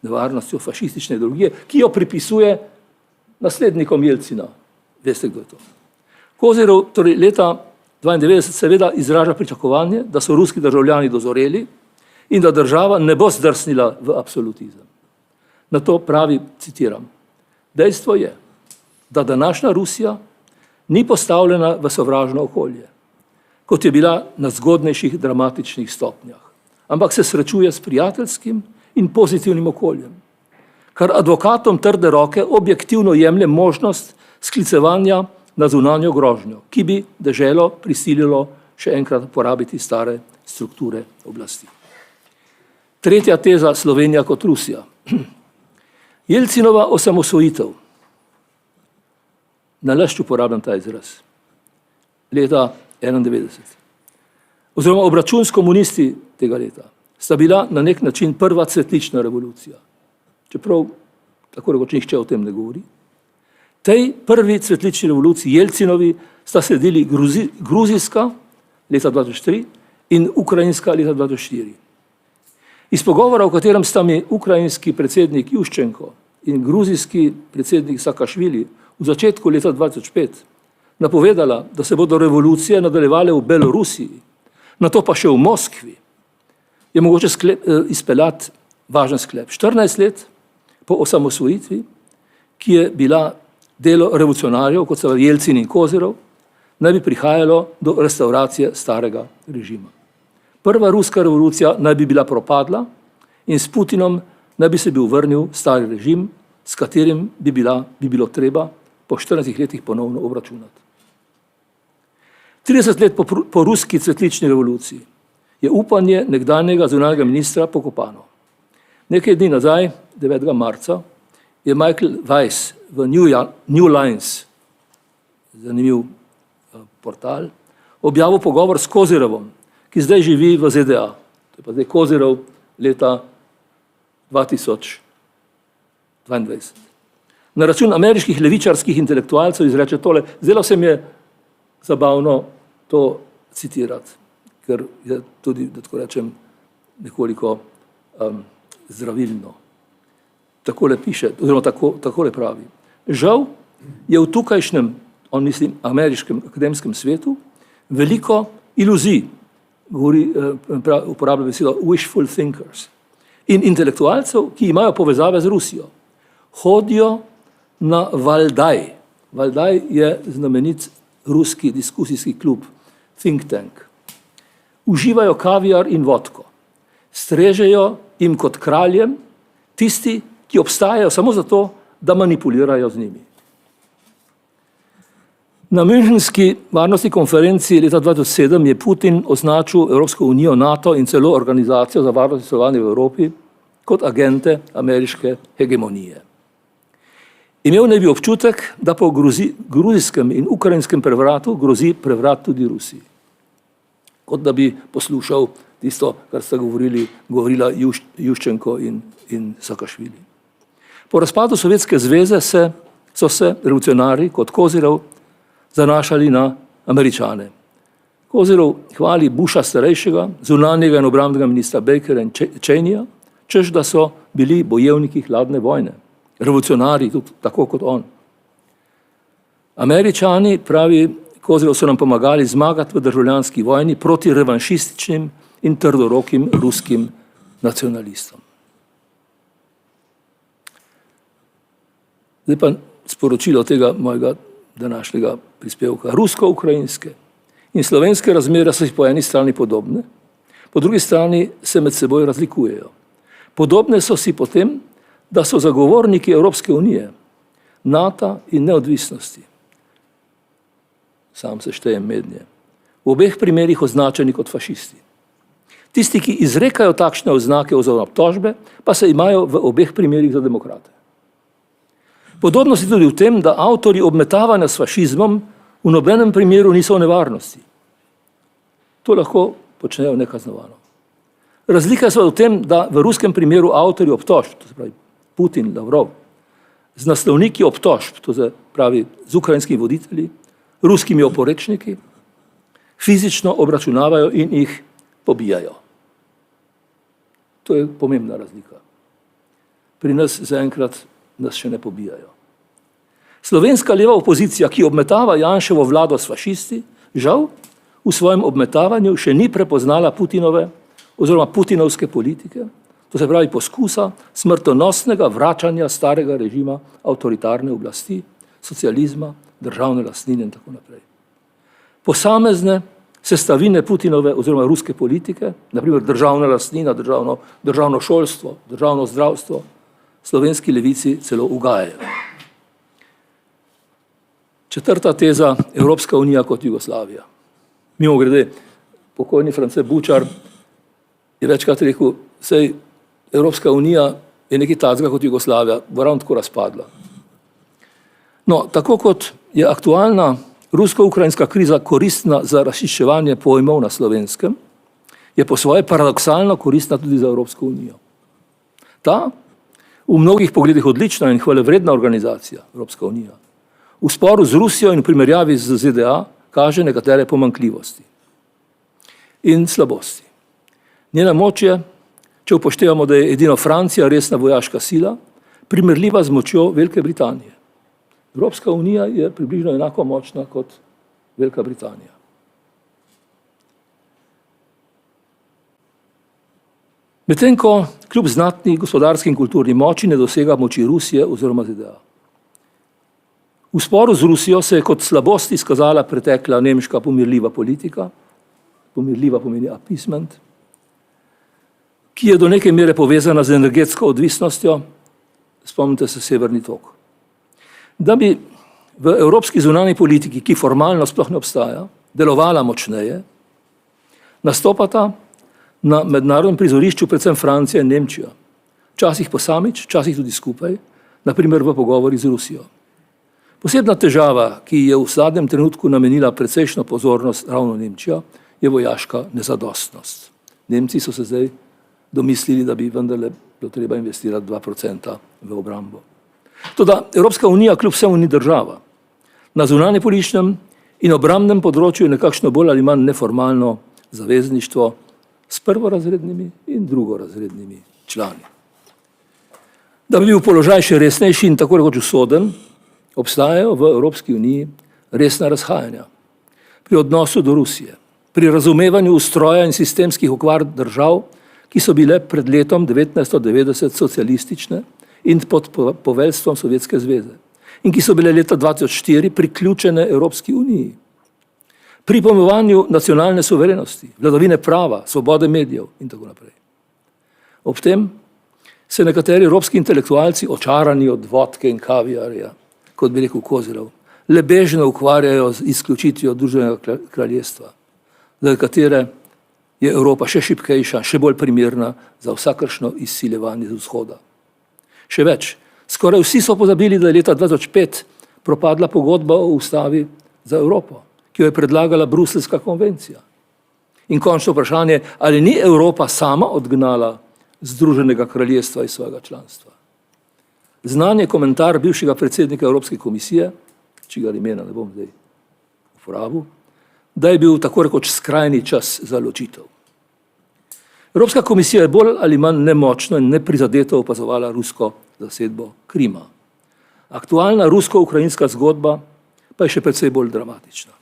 nevarnostjo fašistične ideologije, ki jo pripisuje naslednikom Jelcina. Veste, kdo je to? Kozirov leta 92 seveda izraža pričakovanje, da so ruski državljani dozoreli in da država ne bo zdrsnila v absolutizem. Na to pravi, citiram, dejstvo je, da današnja Rusija ni postavljena v sovražno okolje, kot je bila na zgodnejših dramatičnih stopnjah, ampak se srečuje s prijateljskim in pozitivnim okoljem, kar advokatom trde roke objektivno jemlje možnost sklicevanja na zunanjo grožnjo, ki bi deželo prisililo še enkrat uporabiti stare strukture oblasti. Tretja teza, Slovenija kot Rusija. Jelcinova osamosvojitev, nalašč uporabljam ta izraz, leta 91, oziroma obračun s komunisti tega leta, sta bila na nek način prva cvetlična revolucija. Čeprav tako rekoč nihče o tem ne govori. Tej prvi cvetlični revoluciji Jelcinovi sta sledili gruzijska leta 2003 in ukrajinska leta 2004. Iz pogovora, v katerem sta mi ukrajinski predsednik Juščenko in gruzijski predsednik Sakašvili v začetku leta 2005 napovedala, da se bodo revolucije nadaljevale v Belorusiji, nato pa še v Moskvi, je mogoče izpeljati važen sklep. 14 let po osamosvojitvi, ki je bila delo revolucionarjev, kot so Jelcin in Kozirov, naj bi prihajalo do restauracije starega režima. Prva ruska revolucija naj bi bila propadla in s Putinom naj bi se bil vrnil stari režim, s katerim bi bilo treba po 14 letih ponovno obračunati. 30 let po ruski cvetlični revoluciji je upanje nekdanjega zunanjega ministra pokopano. Nekaj dni nazaj, 9. marca, je Michael Weiss v New Lines, zanimiv portal, objavil pogovor s Kozirovom, ki zdaj živi v ZDA. To je pa zdaj Kozirov leta 2022. Na račun ameriških levičarskih intelektualcev izreče tole, zdelo se mi je zabavno to citirati, ker je tudi, da tako rečem, nekoliko zdravilno. Takole piše, oziroma takole pravi. Žal je v tukajšnjem, on mislim, ameriškem akademskem svetu veliko iluzij, uporablja besedo wishful thinkers, in intelektualcev, ki imajo povezave z Rusijo. Hodijo na Valdaj. Valdaj je znamenit ruski diskusijski klub, think tank. Uživajo kaviar in vodko. Strežejo jim kot kraljem tisti, ki obstajajo samo zato, da manipulirajo z njimi. Na Münchenski varnostni konferenci leta 2007 je Putin označil Evropsko unijo, NATO in celo Organizacijo za varnost in sodelovanje v Evropi kot agente ameriške hegemonije. Imel naj bi občutek, da po gruzijskem in ukrajinskem prevratu grozi prevrat tudi Rusiji. Kot da bi poslušal tisto, kar sta govorila Juščenko in Sakašvili. Po razpadu Sovjetske zveze so se revolucionarji kot Kozirov zanašali na Američane. Kozirov hvali Busha starejšega, zunanjega in obrambnega ministra Bakera in Cheneyja, češ da so bili bojevniki hladne vojne, revolucionarji, tako kot on. Američani, pravi Kozirov, so nam pomagali zmagati v državljanski vojni proti revanšističnim in trdorokim ruskim nacionalistom. Zdaj pa sporočilo tega mojega današnjega prispevka. Rusko-ukrajinske in slovenske razmere so si po eni strani podobne, po drugi strani se med seboj razlikujejo. Podobne so si potem, da so zagovorniki Evropske unije, NATO in neodvisnosti, sam se štejem mednje, v obeh primerih označeni kot fašisti. Tisti, ki izrekajo takšne oznake oziroma obtožbe, pa se imajo v obeh primerih za demokrate. Podobnost je tudi v tem, da avtorji obmetavanja s fašizmom v nobenem primeru niso v nevarnosti. To lahko počnejo nekaznovano. Razlika je v tem, da v ruskem primeru avtorji obtožb, to se pravi Putin, Lavrov, z naslovniki obtožb, to se pravi z ukrajinskimi voditelji, ruskimi oporečniki, fizično obračunavajo in jih pobijajo. To je pomembna razlika. Pri nas zaenkrat nas še ne pobijajo. Slovenska leva opozicija, ki obmetava Janševo vlado s fašisti, žal v svojem obmetavanju še ni prepoznala Putinove oziroma putinovske politike, to se pravi poskusa smrtonosnega vračanja starega režima avtoritarne oblasti, socializma, državne lastnine in tako naprej. Posamezne sestavine Putinove oziroma ruske politike, naprimer državna lastnina, državno šolstvo, državno zdravstvo, slovenski levici celo ugajajo. Četrta teza, Evropska unija kot Jugoslavija. Mimogrede, pokojni France Bučar je večkrat rekel, sej Evropska unija je nekaj takega kot Jugoslavija, bo ravno tako razpadla. No, tako kot je aktualna rusko-ukrajinska kriza koristna za razčiščevanje pojmov na slovenskem, je po svoje paradoksalno koristna tudi za Evropsko unijo. Ta, v mnogih pogledih odlična in hvalevredna organizacija, Evropska unija, v sporu z Rusijo in v primerjavi z ZDA kaže nekatere pomanjkljivosti in slabosti. Njena moč je, če upoštevamo, da je edino Francija resna vojaška sila, primerljiva z močjo Velike Britanije. Evropska unija je približno enako močna kot Velika Britanija. Medtem ko kljub znatni gospodarski in kulturni moči ne dosega moči Rusije oziroma ZDA. V sporu z Rusijo se je kot slabost izkazala pretekla nemška pomirljiva politika, pomirljiva pomeni appeasement, ki je do neke mere povezana z energetsko odvisnostjo, spomnite se Severni tok. Da bi v evropski zunanji politiki, ki formalno sploh ne obstaja, delovala močneje, nastopata na mednarodnem prizorišču predvsem Francija in Nemčija. Včasih posamič, včasih tudi skupaj, naprimer v pogovori z Rusijo. Posebna težava, ki je v zadnjem trenutku namenila precejšno pozornost ravno Nemčija, je vojaška nezadostnost. Nemci so se zdaj domislili, da bi vendarle bilo treba investirati 2% v obrambo. Toda Evropska unija kljub vsemu ni država. Na zunanjepolitičnem in obrambnem področju je nekakšno bolj ali manj neformalno zavezništvo s prvorazrednimi in drugorazrednimi člani. Da bi bil položaj še resnejši in tako rekoč usoden, obstajajo v Evropski uniji resna razhajanja pri odnosu do Rusije, pri razumevanju ustroja in sistemskih okvar držav, ki so bile pred letom 1990 socialistične in pod poveljstvom Sovjetske zveze in ki so bile leta 2004 priključene Evropski uniji. Pri pojmovanju nacionalne suverenosti, vladavine prava, svobode medijev in tako naprej. Ob tem se nekateri evropski intelektualci, očarani od vodke in kaviarja, kot bi rekel Kozirov, lebežno ukvarjajo z izključitvijo Združenega kraljestva, za katere je Evropa še šibkejša, še bolj primerna za vsakršno izsiljevanje z vzhoda. Še več, skoraj vsi so pozabili, da je leta 2005 propadla pogodba o ustavi za Evropo, ki jo je predlagala Bruseljska konvencija. In končno vprašanje, ali ni Evropa sama odgnala Združenega kraljestva iz svojega članstva. Znan je komentar bivšega predsednika Evropske komisije, čigar imena ne bom zdaj uporabil, da je bil tako rekoč skrajni čas za ločitev. Evropska komisija je bolj ali manj nemočno in neprizadeto opazovala rusko zasedbo Krima. Aktualna rusko-ukrajinska zgodba pa je še precej bolj dramatična.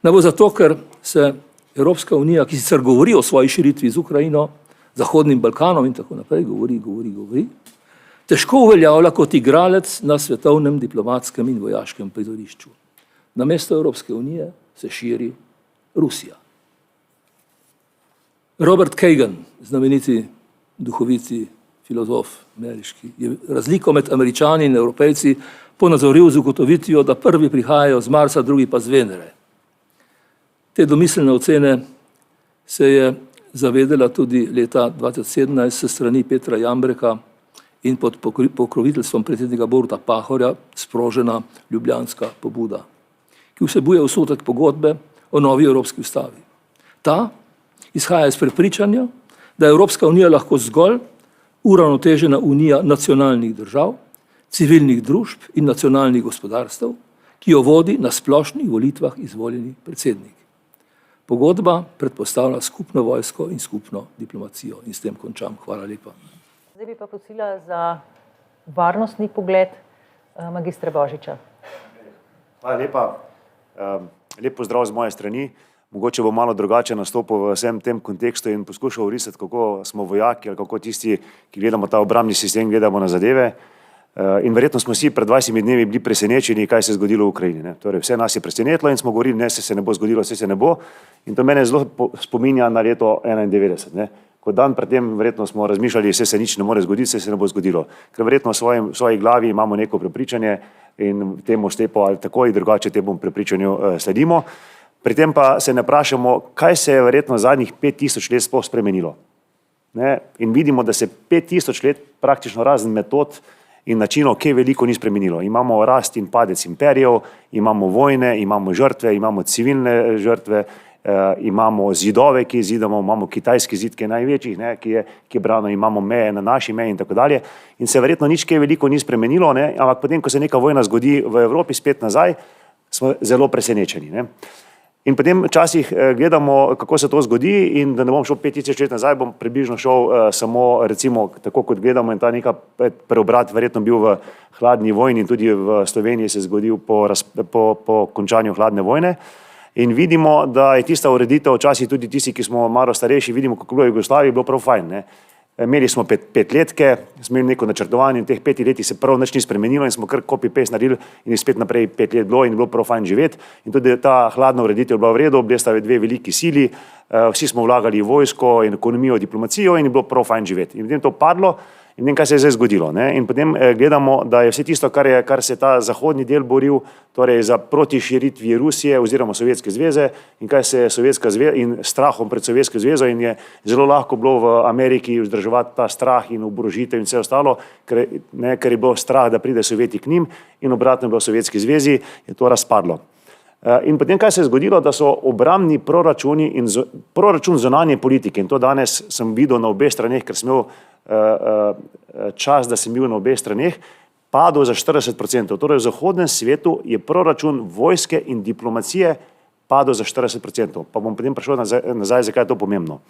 Ne bo zato, ker se Evropska unija, ki sicer govori o svoji širitvi z Ukrajino, Zahodnim Balkanom in tako naprej, govori, težko uveljavlja kot igralec na svetovnem diplomatskem in vojaškem prizorišču. Namesto Evropske unije se širi Rusija. Robert Kagan, znameniti duhoviti filozof ameriški, je razliko med Američani in Evropejci ponazoril z ugotovitvijo, da prvi prihajajo z Marsa, drugi pa z Venere. Te domiselne ocene se je zavedala tudi leta 2017 s strani Petra Jambreka in pod pokroviteljstvom predsednika Boruta Pahorja sprožena ljubljanska pobuda, ki vsebuje osnutek pogodbe o novi Evropski ustavi. Ta izhaja iz prepričanja, da je Evropska unija lahko zgolj uravnotežena unija nacionalnih držav, civilnih družb in nacionalnih gospodarstev, ki jo vodi na splošnih volitvah izvoljeni predsednik. Pogodba predpostavlja skupno vojsko in skupno diplomacijo. In s tem končam. Hvala lepa. Zdaj bi pa prosila za varnostni pogled magistra Božiča. Hvala lepa. Lep pozdrav z moje strani. Mogoče bo malo drugače nastopil v vsem tem kontekstu in poskušal orisati, kako smo vojaki ali kako tisti, ki gledamo ta obrambni sistem, gledamo na zadeve. In verjetno smo vsi pred 20 dnevi bili presenečeni, kaj se je zgodilo v Ukrajini. Ne? Torej, vse nas je presenetilo in smo govorili, ne, se ne bo zgodilo, se ne bo. In to mene zelo spominja na leto 91. Ne? Kot dan predtem verjetno smo razmišljali, se nič ne more zgoditi, se ne bo zgodilo. Ker verjetno v svoji glavi imamo neko prepričanje in temu stepo ali tako in drugače temu prepričanju sledimo. Pri tem pa se ne vprašamo, kaj se je verjetno zadnjih 5000 let sploh spremenilo. Ne? In vidimo, da se 5000 let praktično razen metod in načinov, kaj veliko ni spremenilo. Imamo rast in padec imperijev, imamo vojne, imamo žrtve, imamo civilne žrtve, imamo zidove, ki zidamo, imamo kitajski zid, ki je največji, ne, ki je brano, imamo meje na naši meji in tako dalje. In se verjetno nič kaj veliko ni spremenilo, ne, ampak potem, ko se neka vojna zgodi v Evropi spet nazaj, smo zelo presenečeni. Ne. In potem včasih gledamo, kako se to zgodi in da ne bom šel 5000 let nazaj, bom približno šel samo recimo tako, kot gledamo in ta neka preobrat verjetno bil v hladni vojni in tudi v Sloveniji se je zgodil po končanju hladne vojne. In vidimo, da je tista ureditev, včasih tudi tisti, ki smo malo starejši, vidimo, kako je bilo v Jugoslaviji, bilo prav fajn. Ne? Imeli smo petletke, smo imeli neko načrtovanje in v teh 5 letih se prav nič ni spremenilo in smo kar copy-paste naredili in spet naprej 5 let bilo in bilo prav fajn živeti. In tudi ta hladna ureditev je bila v redu, bili sta dve veliki sili, vsi smo vlagali v vojsko in ekonomijo, diplomacijo in je bilo prav fajn živeti. In potem to padlo in vem, kaj se je zdaj zgodilo. Ne? In potem gledamo, da je vse tisto, kar se ta zahodni del boril, torej za proti širitvi Rusije oziroma Sovjetske zveze in kaj se je Sovjetska zveza in strahom pred Sovjetsko zvezo in je zelo lahko bilo v Ameriki vzdrževati ta strah in oborožitev in vse ostalo, ker je bilo strah, da pride Sovjeti k njim in obratno je bilo v Sovjetski zvezi, je to razpadlo. In potem, kaj se je zgodilo, da so obrambni proračuni in proračun zunanje politike, in to danes sem videl na obeh straneh, ker sem imel čas, da sem bil na obeh straneh, padel za 40%. Torej v zahodnem svetu je proračun vojske in diplomacije padel za 40%. Pa bom potem prišel nazaj, zakaj je to pomembno.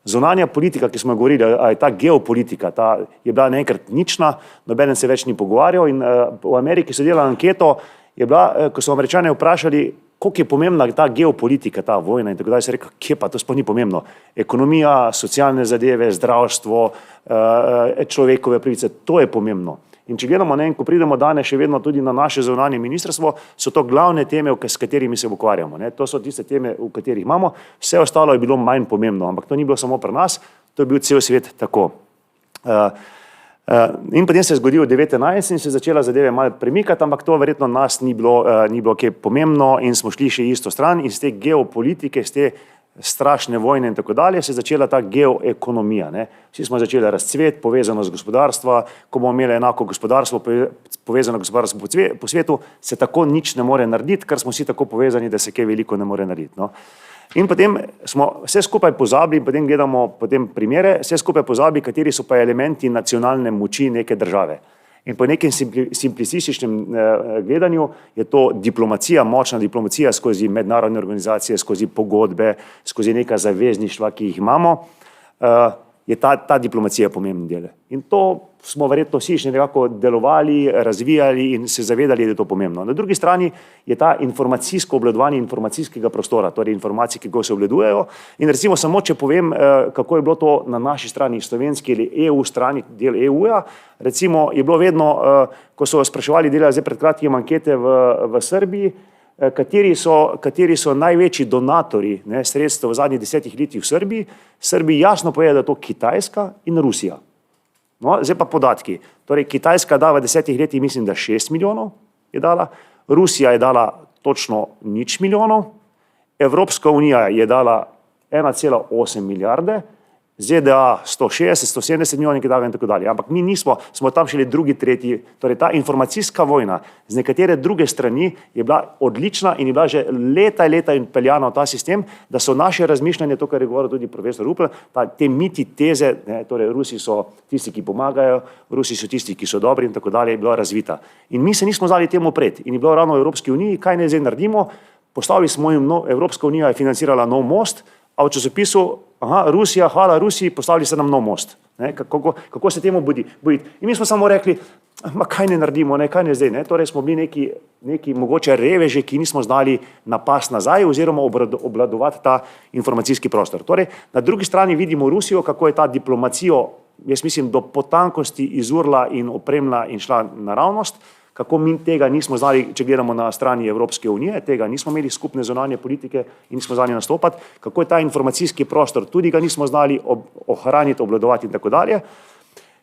Zunanja politika, ki smo jo govorili, je ta geopolitika, je bila naenkrat nična, nobeden se več ni pogovarjal in v Ameriki so delali anketo, je bila, ko so Američane vprašali, koliko je pomembna ta geopolitika, ta vojna in tako dalje, se je rekel, kje pa, to sploh ni pomembno. Ekonomija, socialne zadeve, zdravstvo, človekove pravice, to je pomembno. In če gledamo, ne, ko pridemo danes še vedno tudi na naše zunanje ministrstvo, so to glavne teme, s katerimi se ukvarjamo. Ne. To so tiste teme, v katerih imamo, vse ostalo je bilo manj pomembno, ampak to ni bilo samo pri nas, to je bil cel svet tako. In potem se je zgodil 19 in se je začela zadeve malo premikati, ampak to verjetno nas ni bilo kaj pomembno in smo šli še isto stran in z te geopolitike, z te strašne vojne in tako dalje se je začela ta geoekonomija. Ne. Vsi smo začeli razcvet, povezano z gospodarstva, ko bomo imeli enako gospodarstvo, povezano gospodarstvo po svetu, se tako nič ne more narediti, ker smo vsi tako povezani, da se kaj veliko ne more narediti. No. In potem smo vse skupaj pozabili, potem gledamo potem primere, vse skupaj pozabili, kateri so pa elementi nacionalne moči neke države. In po nekem simplističnem gledanju je to diplomacija, močna diplomacija skozi mednarodne organizacije, skozi pogodbe, skozi neka zavezništva, ki jih imamo, je ta diplomacija pomemben del. In to smo verjetno vsi še nekako delovali, razvijali in se zavedali, da je to pomembno. Na drugi strani je ta informacijsko obvladovanje informacijskega prostora, torej informacije, ki ga se obvladujejo. In recimo samo, če povem, kako je bilo to na naši strani, slovenski ali EU strani, del EU-ja, recimo je bilo vedno, ko so spraševali, delali zdaj pred kratkim ankete v Srbiji, kateri so največji donatorji sredstev v zadnjih 10 letih v Srbiji. Srbiji jasno pove, da je to Kitajska in Rusija. No, zdaj pa podatki. Torej, Kitajska da v 10 letih, mislim, da 6 milijonov je dala, Rusija je dala točno 0 milijonov Evropska unija je dala 1,8 milijarde, ZDA 160, 170 milijonov in tako dalje. Ampak mi smo tam šele drugi, tretji. Torej ta informacijska vojna z nekatere druge strani je bila odlična in je bila že leta in peljana v ta sistem, da so naše razmišljanje, to, kar je govoril tudi profesor Rupel, te miti, teze, torej Rusi so tisti, ki pomagajo, Rusi so tisti, ki so dobri in tako dalje, je bila razvita. In mi se nismo znali temu pred. In je bilo ravno v Evropski uniji, kaj naj zdaj naredimo, postavili smo jim, Evropska unija je financirala nov most, a v časopisu, Rusija, hvala Rusiji, postavili se nam nov most. Kako se temu bojiti? In mi smo samo rekli, kaj ne naredimo, kaj ne zdaj. Torej smo bili neki mogoče reveži, ki nismo znali napasti nazaj oziroma obvladovati ta informacijski prostor. Torej, na drugi strani vidimo Rusijo, kako je ta diplomacijo, jaz mislim, do potankosti izurla in opremila in šla naravnost, kako mi tega nismo znali, če gledamo na strani Evropske unije, tega nismo imeli skupne zunanje politike in nismo znali nastopati, kako je ta informacijski prostor, tudi ga nismo znali ohraniti, obvladovati in tako dalje,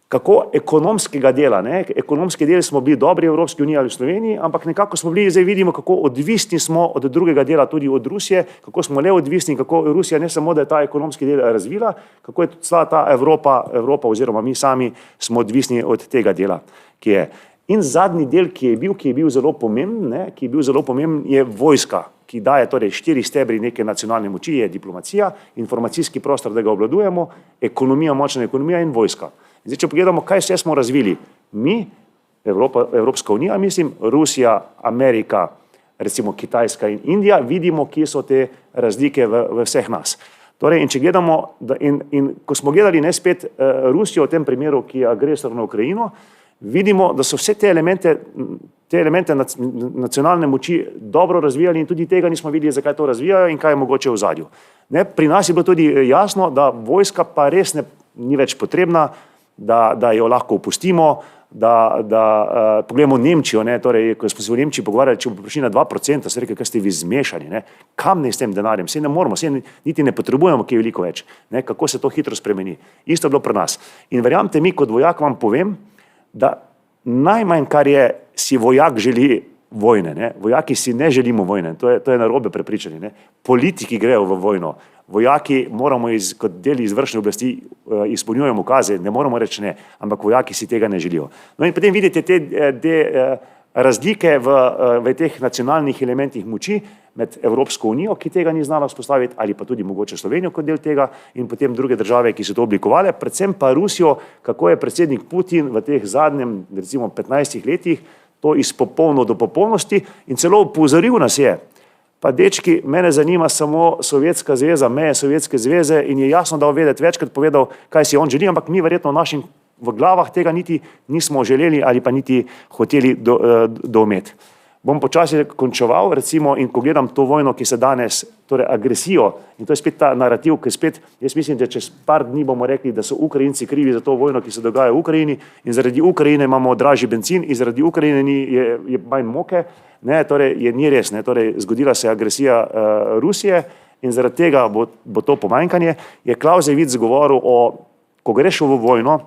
kako ekonomskega dela, ekonomski del smo bili dobri v Evropski uniji ali v Sloveniji, ampak nekako smo bili, zdaj vidimo, kako odvisni smo od drugega dela, tudi od Rusije, kako smo le odvisni, kako Rusija ne samo, da je ta ekonomski del razvila, kako je cela ta Evropa oziroma mi sami smo odvisni od tega dela, ki je. In zadnji del, ki je bil zelo pomemben, je vojska, ki daje torej 4 stebri neke nacionalne moči, je diplomacija, informacijski prostor, da ga obvladujemo, ekonomija, močna ekonomija in vojska. Zdaj, če pogledamo, kaj vse smo razvili, mi, Evropska unija, mislim, Rusija, Amerika, recimo Kitajska in Indija, vidimo, kje so te razlike v vseh nas. Torej, in če gledamo, in ko smo gledali spet Rusijo v tem primeru, ki je agresor na Ukrajino, vidimo, da so vse te elemente nacionalne moči dobro razvijali in tudi tega nismo videli, zakaj to razvijajo in kaj je mogoče v zadju. Pri nas je bilo tudi jasno, da vojska pa res ni več potrebna, da jo lahko opustimo, da pogledamo Nemčijo, torej, ko smo se v Nemčiji pogovarjali, če bomo prišli na 2%, so rekli, kaj ste vi zmešani, kam ne s tem denarjem, saj ne moramo, saj niti ne potrebujemo kaj veliko več, kako se to hitro spremeni. Isto je bilo pri nas. In verjamete mi, kot vojak vam povem, da najmanj, kar je, si vojak želi vojne. Vojaki si ne želimo vojne, to je narobe prepričanje. Politiki grejo v vojno, vojaki moramo kot del izvršne oblasti izpolnjujemo ukaze, ne moramo reči ne, ampak vojaki si tega ne želijo. No in potem vidite te razlike v teh nacionalnih elementih moči med Evropsko unijo, ki tega ni znala vzpostaviti, ali pa tudi mogoče Slovenijo kot del tega in potem druge države, ki so to oblikovale, predvsem pa Rusijo, kako je predsednik Putin v teh zadnjem, recimo 15 letih, to izpopolnil do popolnosti in celo opozoril nas je. Pa dečki, mene zanima samo Sovjetska zveza, meje Sovjetske zveze in je jasno dal vedeti, večkrat povedal, kaj si on želi, ampak mi verjetno v glavah tega niti nismo želeli ali pa niti hoteli doumeti. Bom počasi končeval, recimo, in ko gledam to vojno, ki se danes, torej agresijo, in to je spet ta narativ, ki spet, jaz mislim, da čez par dni bomo rekli, da so Ukrajinci krivi za to vojno, ki se dogaja v Ukrajini in zaradi Ukrajine imamo dražji bencin in zaradi Ukrajine je manj moke, torej ni res, torej zgodila se agresija Rusije in zaradi tega bo to pomanjkanje. Je Clausewitz govoril ko greš v vojno,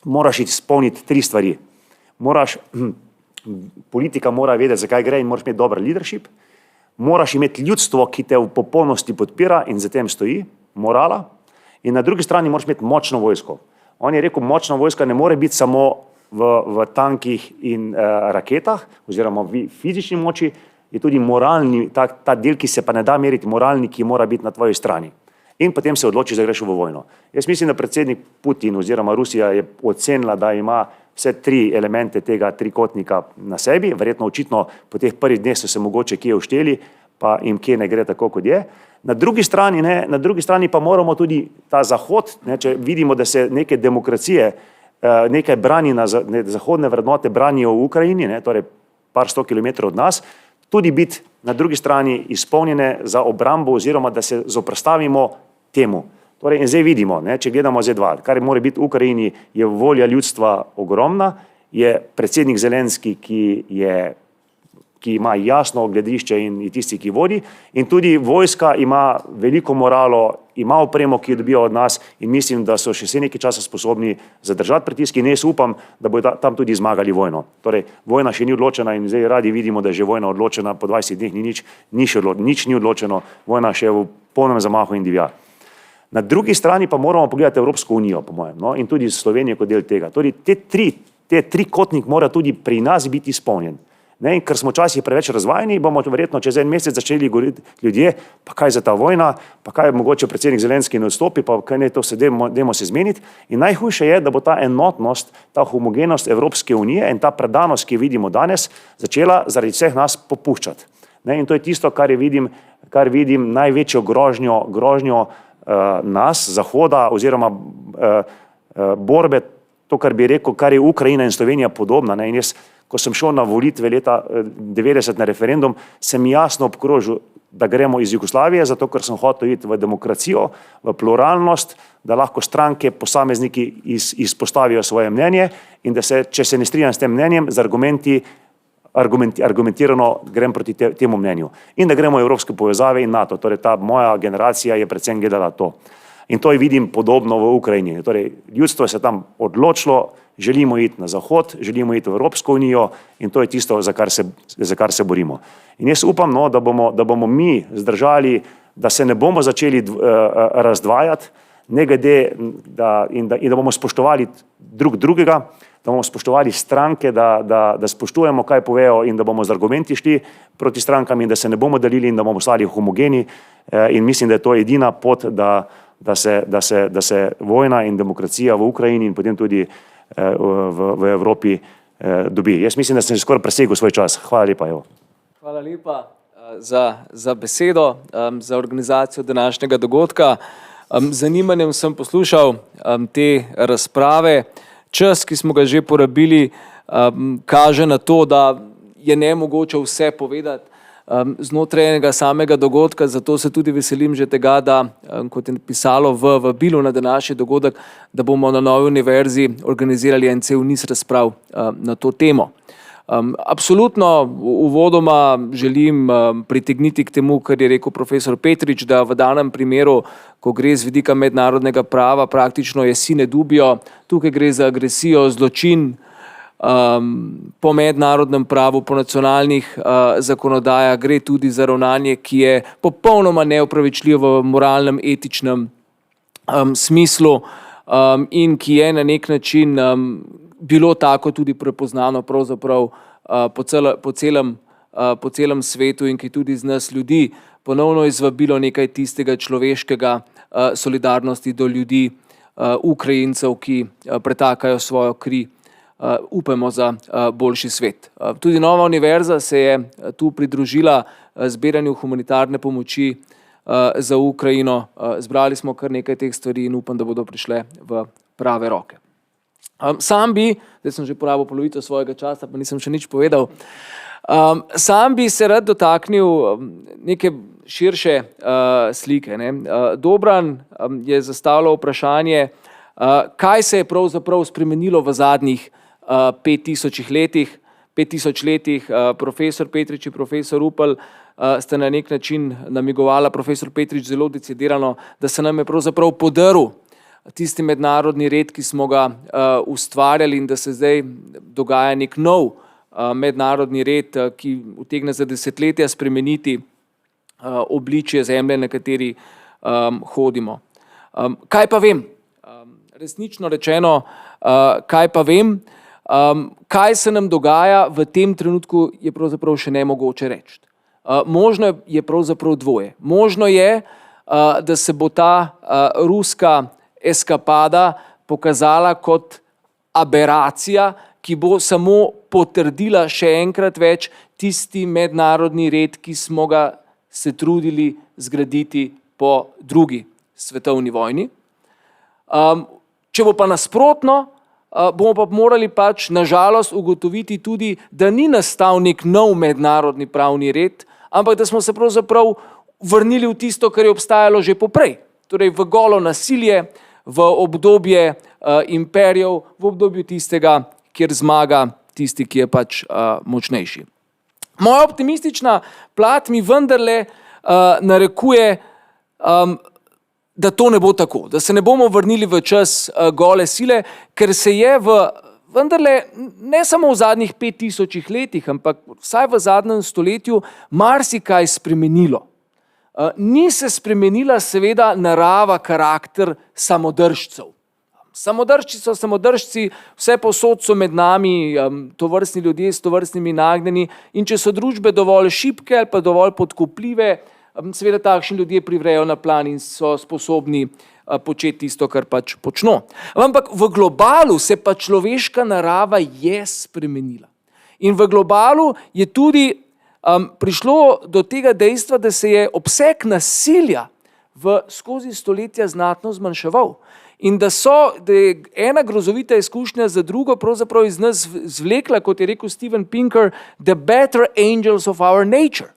moraš izpolniti 3 stvari. Politika mora vedeti, zakaj gre in moraš imeti dober leadership, moraš imeti ljudstvo, ki te v popolnosti podpira in za tem stoji, morala, in na drugi strani moraš imeti močno vojsko. On je rekel, močna vojska ne more biti samo v tankih in raketah, oziroma v fizični moči, je tudi moralni, ta del, ki se pa ne da meriti, moralni, ki mora biti na tvoji strani. In potem se odloči, da greš v vojno. Jaz mislim, da predsednik Putin oziroma Rusija je ocenila, da ima vse 3 elemente tega trikotnika na sebi, verjetno očitno po teh prvih dneh so se mogoče kje ušteli, pa jim kje ne gre tako, kot je. Na drugi strani pa moramo tudi ta Zahod, če vidimo, da se neke demokracije, nekaj brani zahodne vrednote branijo v Ukrajini, torej par 100 kilometrov od nas, tudi biti na drugi strani izpolnjene za obrambo oziroma da se zoprstavimo temu. Torej, in zdaj vidimo, če gledamo Z2, kar mora biti v Ukrajini, je volja ljudstva ogromna, je predsednik Zelenski, ki ima jasno gledišče in tisti, ki vodi, in tudi vojska ima veliko moralo ima opremo, ki jo dobijo od nas in mislim, da so še vse nekaj časa sposobni zadržati pritisk in jaz upam, da bodo tam tudi zmagali vojno. Torej, vojna še ni odločena in zdaj radi vidimo, da je že vojna odločena, po 20 dneh nič ni odločeno, vojna še v polnem zamahu in divja. Na drugi strani pa moramo pogledati Evropsko unijo, po mojem, no, in tudi Slovenijo kot del tega. Torej, te trikotnik mora tudi pri nas biti izpolnjen. Ne, in ker smo včasih preveč razvajeni, bomo verjetno čez en mesec začeli govoriti ljudje, pa kaj za ta vojna, pa kaj mogoče predsednik Zelenski ne odstopi, pa kaj ne to dajmo se zmeniti. In najhujše je, da bo ta enotnost, ta homogenost Evropske unije in ta predanost, ki jo vidimo danes, začela zaradi vseh nas popuščati. Ne, in to je tisto, kar vidim največjo grožnjo nas, Zahoda oziroma borbe, to, kar bi rekel, kar je Ukrajina in Slovenija podobna. Ne? In jaz, ko sem šel na volitve leta 90 na referendum, sem jasno obkrožil, da gremo iz Jugoslavije, zato ker sem hotel iti v demokracijo, v pluralnost, da lahko stranke, posamezniki izpostavijo svoje mnenje in da se, če se ne strinjam s tem mnenjem, z argumentirano grem proti temu mnenju. In da gremo v evropske povezave in NATO. Torej, ta moja generacija je predvsem gledala to. In to vidim podobno v Ukrajini. Torej, ljudstvo se tam odločilo, želimo iti na Zahod, želimo iti v Evropsko unijo in to je tisto, za kar se borimo. In jaz upam, no, da bomo mi zdržali, da se ne bomo začeli razdvajati, ne glede, in da bomo spoštovali drugega, da bomo spoštovali stranke, da spoštujemo, kaj povejo in da bomo z argumenti šli proti strankam in da se ne bomo delili in da bomo ostali homogeni. In mislim, da je to edina pot, da se vojna in demokracija v Ukrajini in potem tudi v Evropi dobi. Jaz mislim, da sem skoraj presegel svoj čas. Hvala lepa. Evo. Hvala lepa za besedo, za organizacijo današnjega dogodka. Z zanimanjem sem poslušal te razprave. Čas, ki smo ga že porabili, kaže na to, da je nemogoče vse povedati znotraj enega samega dogodka, zato se tudi veselim že tega, da, kot je pisalo v vabilu na današnji dogodek, da bomo na Novi univerzi organizirali en cel niz razprav na to temo. Absolutno uvodoma želim pritegniti k temu, kar je rekel profesor Petrič, da v danem primeru, ko gre z vidika mednarodnega prava, praktično je sine dubio, tukaj gre za agresijo, zločin po mednarodnem pravu, po nacionalnih zakonodajah, gre tudi za ravnanje, ki je popolnoma neopravičljivo v moralnem, etičnem smislu in ki je na nek način bilo tako tudi prepoznano pravzaprav po celem svetu in ki tudi z nas ljudi ponovno izvabilo nekaj tistega človeškega, solidarnosti do ljudi, Ukrajincev, ki pretakajo svojo kri, upamo za boljši svet. Tudi Nova univerza se je tu pridružila zbiranju humanitarne pomoči za Ukrajino. Zbrali smo kar nekaj teh stvari in upam, da bodo prišle v prave roke. Sam bi, zdaj sem že porabil polovico svojega časa, pa nisem še nič povedal, sam bi se rad dotaknil neke širše slike. Ne. Dobran je zastavljal vprašanje, kaj se je pravzaprav spremenilo v zadnjih 5000 letih. 5000 letih profesor Petrič in profesor Rupel sta na nek način namigovala, profesor Petrič zelo decidirano, da se nam je pravzaprav podrl tisti mednarodni red, ki smo ga ustvarjali in da se zdaj dogaja nek nov mednarodni red, ki utegne za desetletja spremeniti obličje zemlje, na kateri hodimo. Kaj pa vem? Resnično rečeno, kaj pa vem? Kaj se nam dogaja v tem trenutku, je pravzaprav še nemogoče reči. Možno je pravzaprav dvoje. Možno je, da se bo ta ruska eskapada pokazala kot aberacija, ki bo samo potrdila še enkrat več tisti mednarodni red, ki smo ga se trudili zgraditi po drugi svetovni vojni. Če bo pa nasprotno, bomo pa morali pač nažalost ugotoviti tudi, da ni nastal nek nov mednarodni pravni red, ampak da smo se pravzaprav vrnili v tisto, kar je obstajalo že poprej. Torej v golo nasilje, v obdobje imperijev, v obdobju tistega, kjer zmaga tisti, ki je pač močnejši. Moja optimistična plat mi vendarle narekuje da to ne bo tako, da se ne bomo vrnili v čas gole sile, ker se je vendarle ne samo v zadnjih 5000 letih, ampak vsaj v zadnjem stoletju marsikaj spremenilo. Ni se spremenila seveda narava, karakter samodržcev. Samodržci so samodržci, vse povsod so med nami tovrstni ljudje s tovrstnimi nagnjeni, in če so družbe dovolj šibke ali pa dovolj podkupljive, seveda takšni ljudje privrejo na plan in so sposobni početi tisto, kar pač počno. Ampak v globalu se pa človeška narava je spremenila. In v globalu je tudi prišlo do tega dejstva, da se je obseg nasilja skozi stoletja znatno zmanjševal. In da je ena grozovita izkušnja za drugo pravzaprav iz nas zvlekla, kot je rekel Steven Pinker, the better angels of our nature.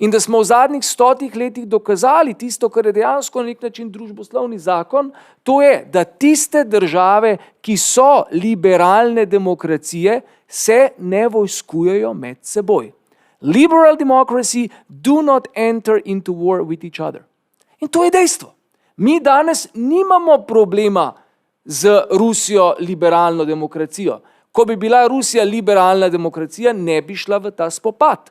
In da smo v zadnjih 100 letih dokazali tisto, kar je dejansko na nek način družboslovni zakon, to je, da tiste države, ki so liberalne demokracije, se ne vojskujejo med seboj. Liberal democracy do not enter into war with each other. In to je dejstvo. Mi danes nimamo problema z Rusijo liberalno demokracijo. Ko bi bila Rusija liberalna demokracija, ne bi šla v ta spopad.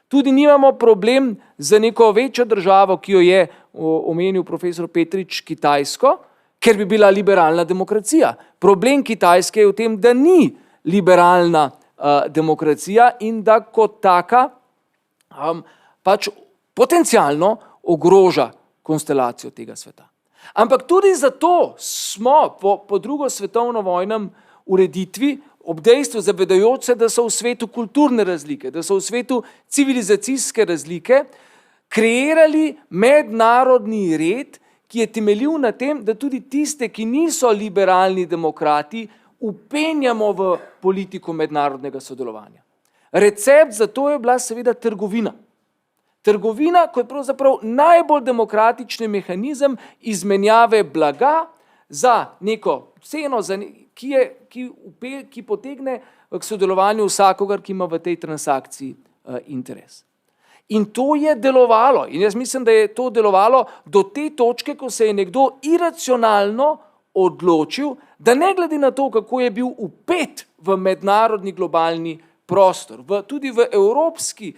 Tudi nimamo problem z neko večjo državo, ki jo je omenil profesor Petrič, Kitajsko, ker bi bila liberalna demokracija. Problem Kitajske je v tem, da ni liberalna demokracija in da kot taka pač potencialno ogroža konstelacijo tega sveta. Ampak tudi zato smo po drugo svetovno vojnem ureditvi ob dejstvu zavedajoč se, da so v svetu kulturne razlike, da so v svetu civilizacijske razlike, kreirali mednarodni red, ki je temeljil na tem, da tudi tiste, ki niso liberalni demokrati, upenjamo v politiko mednarodnega sodelovanja. Recept za to je bila seveda trgovina. Trgovina, ko je pravzaprav najbolj demokratični mehanizem izmenjave blaga za neko ceno, ki potegne k sodelovanju vsakogar, ki ima v tej transakciji interes. In to je delovalo. In jaz mislim, da je to delovalo do te točke, ko se je nekdo iracionalno odločil, da ne glede na to, kako je bil vpet v mednarodni globalni prostor, tudi v evropski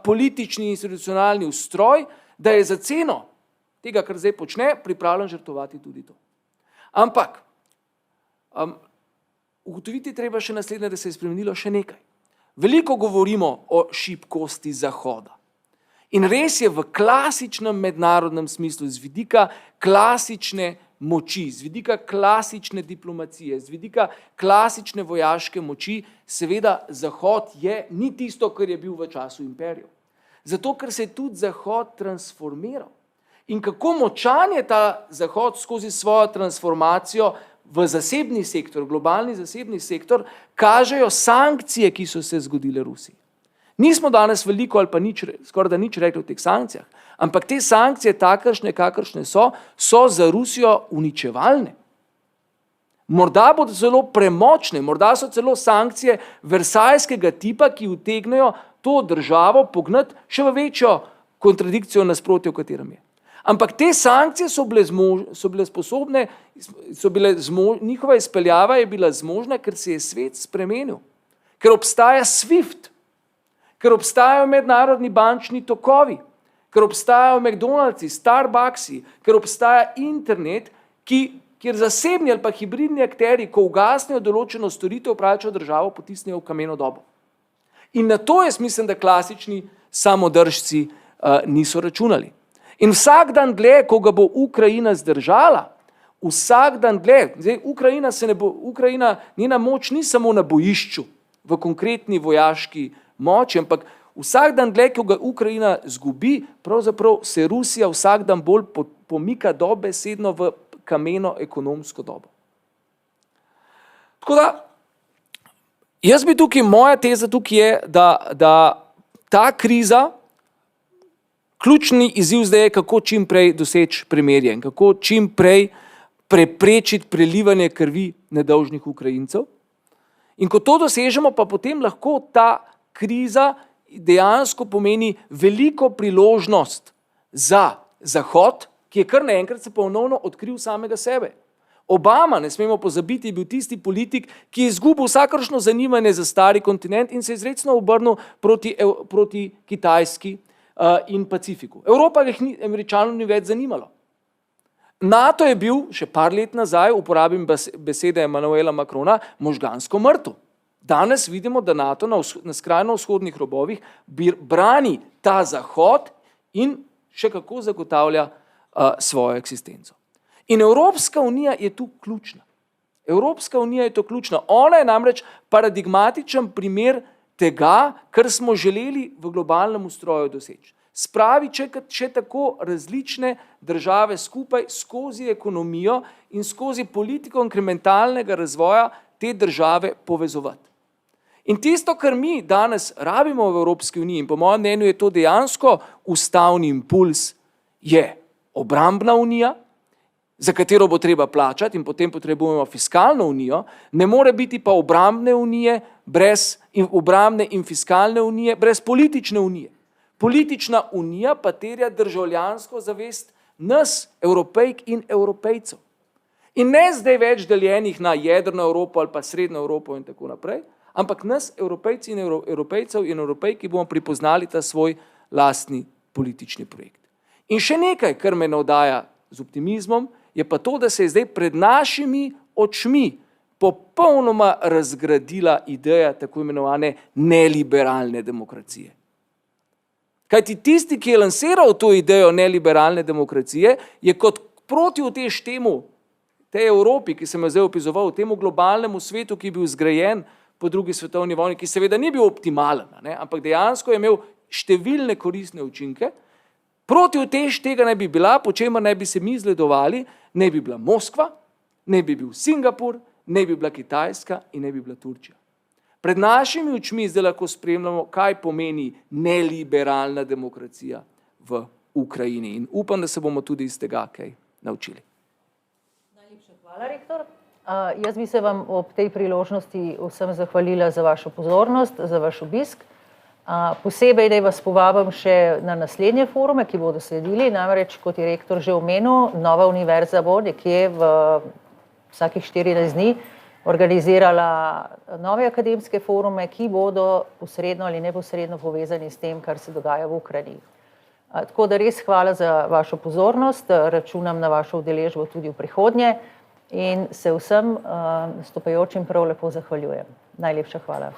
politični institucionalni ustroj, da je za ceno tega, kar zdaj počne, pripravljen žrtvovati tudi to. Ampak ugotoviti treba še naslednje, da se je spremenilo še nekaj. Veliko govorimo o šibkosti Zahoda. In res je v klasičnem mednarodnem smislu, z vidika klasične moči, z vidika klasične diplomacije, z vidika klasične vojaške moči, seveda Zahod ni tisto, kar je bil v času imperijev. Zato, ker se je tudi Zahod transformiral. In kako močan je ta Zahod skozi svojo transformacijo v zasebni sektor, globalni zasebni sektor, kažejo sankcije, ki so se zgodile Rusiji. Nismo danes veliko ali pa skoraj da nič rekli o teh sankcijah, ampak te sankcije, kakršne so za Rusijo uničevalne. Morda bodo zelo premočne, morda so celo sankcije versajskega tipa, ki utegnejo to državo pognati še v večjo kontradikcijo nasprotja, v katerem je. Ampak te sankcije so bile sposobne, njihova izpeljava je bila zmožna, ker se je svet spremenil. Ker obstaja SWIFT, ker obstajajo mednarodni bančni tokovi, ker obstajajo McDonald'si, Starbucksi, ker obstaja internet, kjer zasebni ali pa hibridni akteri, ko ugasnejo določeno storitev, pravijo državo, potisnejo v kameno dobo. In na to jaz mislim, da klasični samodržci niso računali. In vsak dan dlje, ko ga bo Ukrajina zdržala, vsak dan dlje, zdaj Ukrajina, njena moč ni samo na bojišču, v konkretni vojaški moči, ampak vsak dan dlje, ko ga Ukrajina zgubi, pravzaprav se Rusija vsak dan bolj pomika dobesedno v kameno ekonomsko dobo. Tako da, moja teza tukaj je, da ta kriza, ključni izziv zdaj je, kako čim prej doseči premirje in kako čim prej preprečiti prelivanje krvi nedolžnih Ukrajincev. In ko to dosežemo, pa potem lahko ta kriza dejansko pomeni veliko priložnost za Zahod, ki je kar naenkrat se ponovno odkril samega sebe. Obama, ne smemo pozabiti, je bil tisti politik, ki je izgubil vsakršno zanimanje za stari kontinent in se je izrecno obrnil proti Kitajski in Pacifiku. Evropa jih Američanov ni več zanimalo. NATO je bil še par let nazaj, uporabim besede Emmanuela Macrona, možgansko mrtev. Danes vidimo, da NATO na skrajno vzhodnih robovih brani ta zahod in še kako zagotavlja svojo eksistenco. In Evropska unija je tu ključna. Evropska unija je to ključna. Ona je namreč paradigmatičen primer tega, kar smo želeli v globalnem ustroju doseči. Spravi še tako različne države skupaj skozi ekonomijo in skozi politiko inkrementalnega razvoja te države povezovati. In tisto, kar mi danes rabimo v Evropski uniji, in po mojem mnenju je to dejansko ustavni impuls, je obrambna unija, za katero bo treba plačati in potem potrebujemo fiskalno unijo, ne more biti pa obrambne in fiskalne unije brez politične unije. Politična unija pa terja državljansko zavest nas, Evropejk in Evropejcev. In ne zdaj več deljenih na jedrno Evropo ali pa srednjo Evropo in tako naprej, ampak nas, Evropejci in Evropejcev in Evropejki, bomo pripoznali ta svoj lastni politični projekt. In še nekaj, kar me navdaja z optimizmom, je pa to, da se je zdaj pred našimi očmi popolnoma razgradila ideja tako imenovane neliberalne demokracije. Kajti tisti, ki je lansiral to idejo neliberalne demokracije, je kot protiutež temu, tej Evropi, ki sem jo zdaj opisoval, temu globalnemu svetu, ki je bil zgrajen po drugi svetovni vojni, ki seveda ni bil optimalen, ampak dejansko je imel številne koristne učinke. Protiutež tega ne bi bila, po čemer ne bi se mi zgledovali, ne bi bila Moskva, ne bi bil Singapur, ne bi bila Kitajska in ne bi bila Turčija. Pred našimi očmi zdaj lahko spremljamo, kaj pomeni neliberalna demokracija v Ukrajini. In upam, da se bomo tudi iz tega kaj naučili. Najlepša hvala, rektor. Jaz bi se vam ob tej priložnosti vsem zahvalila za vašo pozornost, za vaš obisk. Posebej, da vas povabim še na naslednje forume, ki bodo sledili, namreč, kot je rektor že omenil, Nova univerza bo nekje v vsakih 14 dni organizirala nove akademske forume, ki bodo posredno ali neposredno povezani s tem, kar se dogaja v Ukrajini. Tako da res hvala za vašo pozornost, računam na vašo udeležbo tudi v prihodnje in se vsem nastopajočim prav lepo zahvaljujem. Najlepša hvala.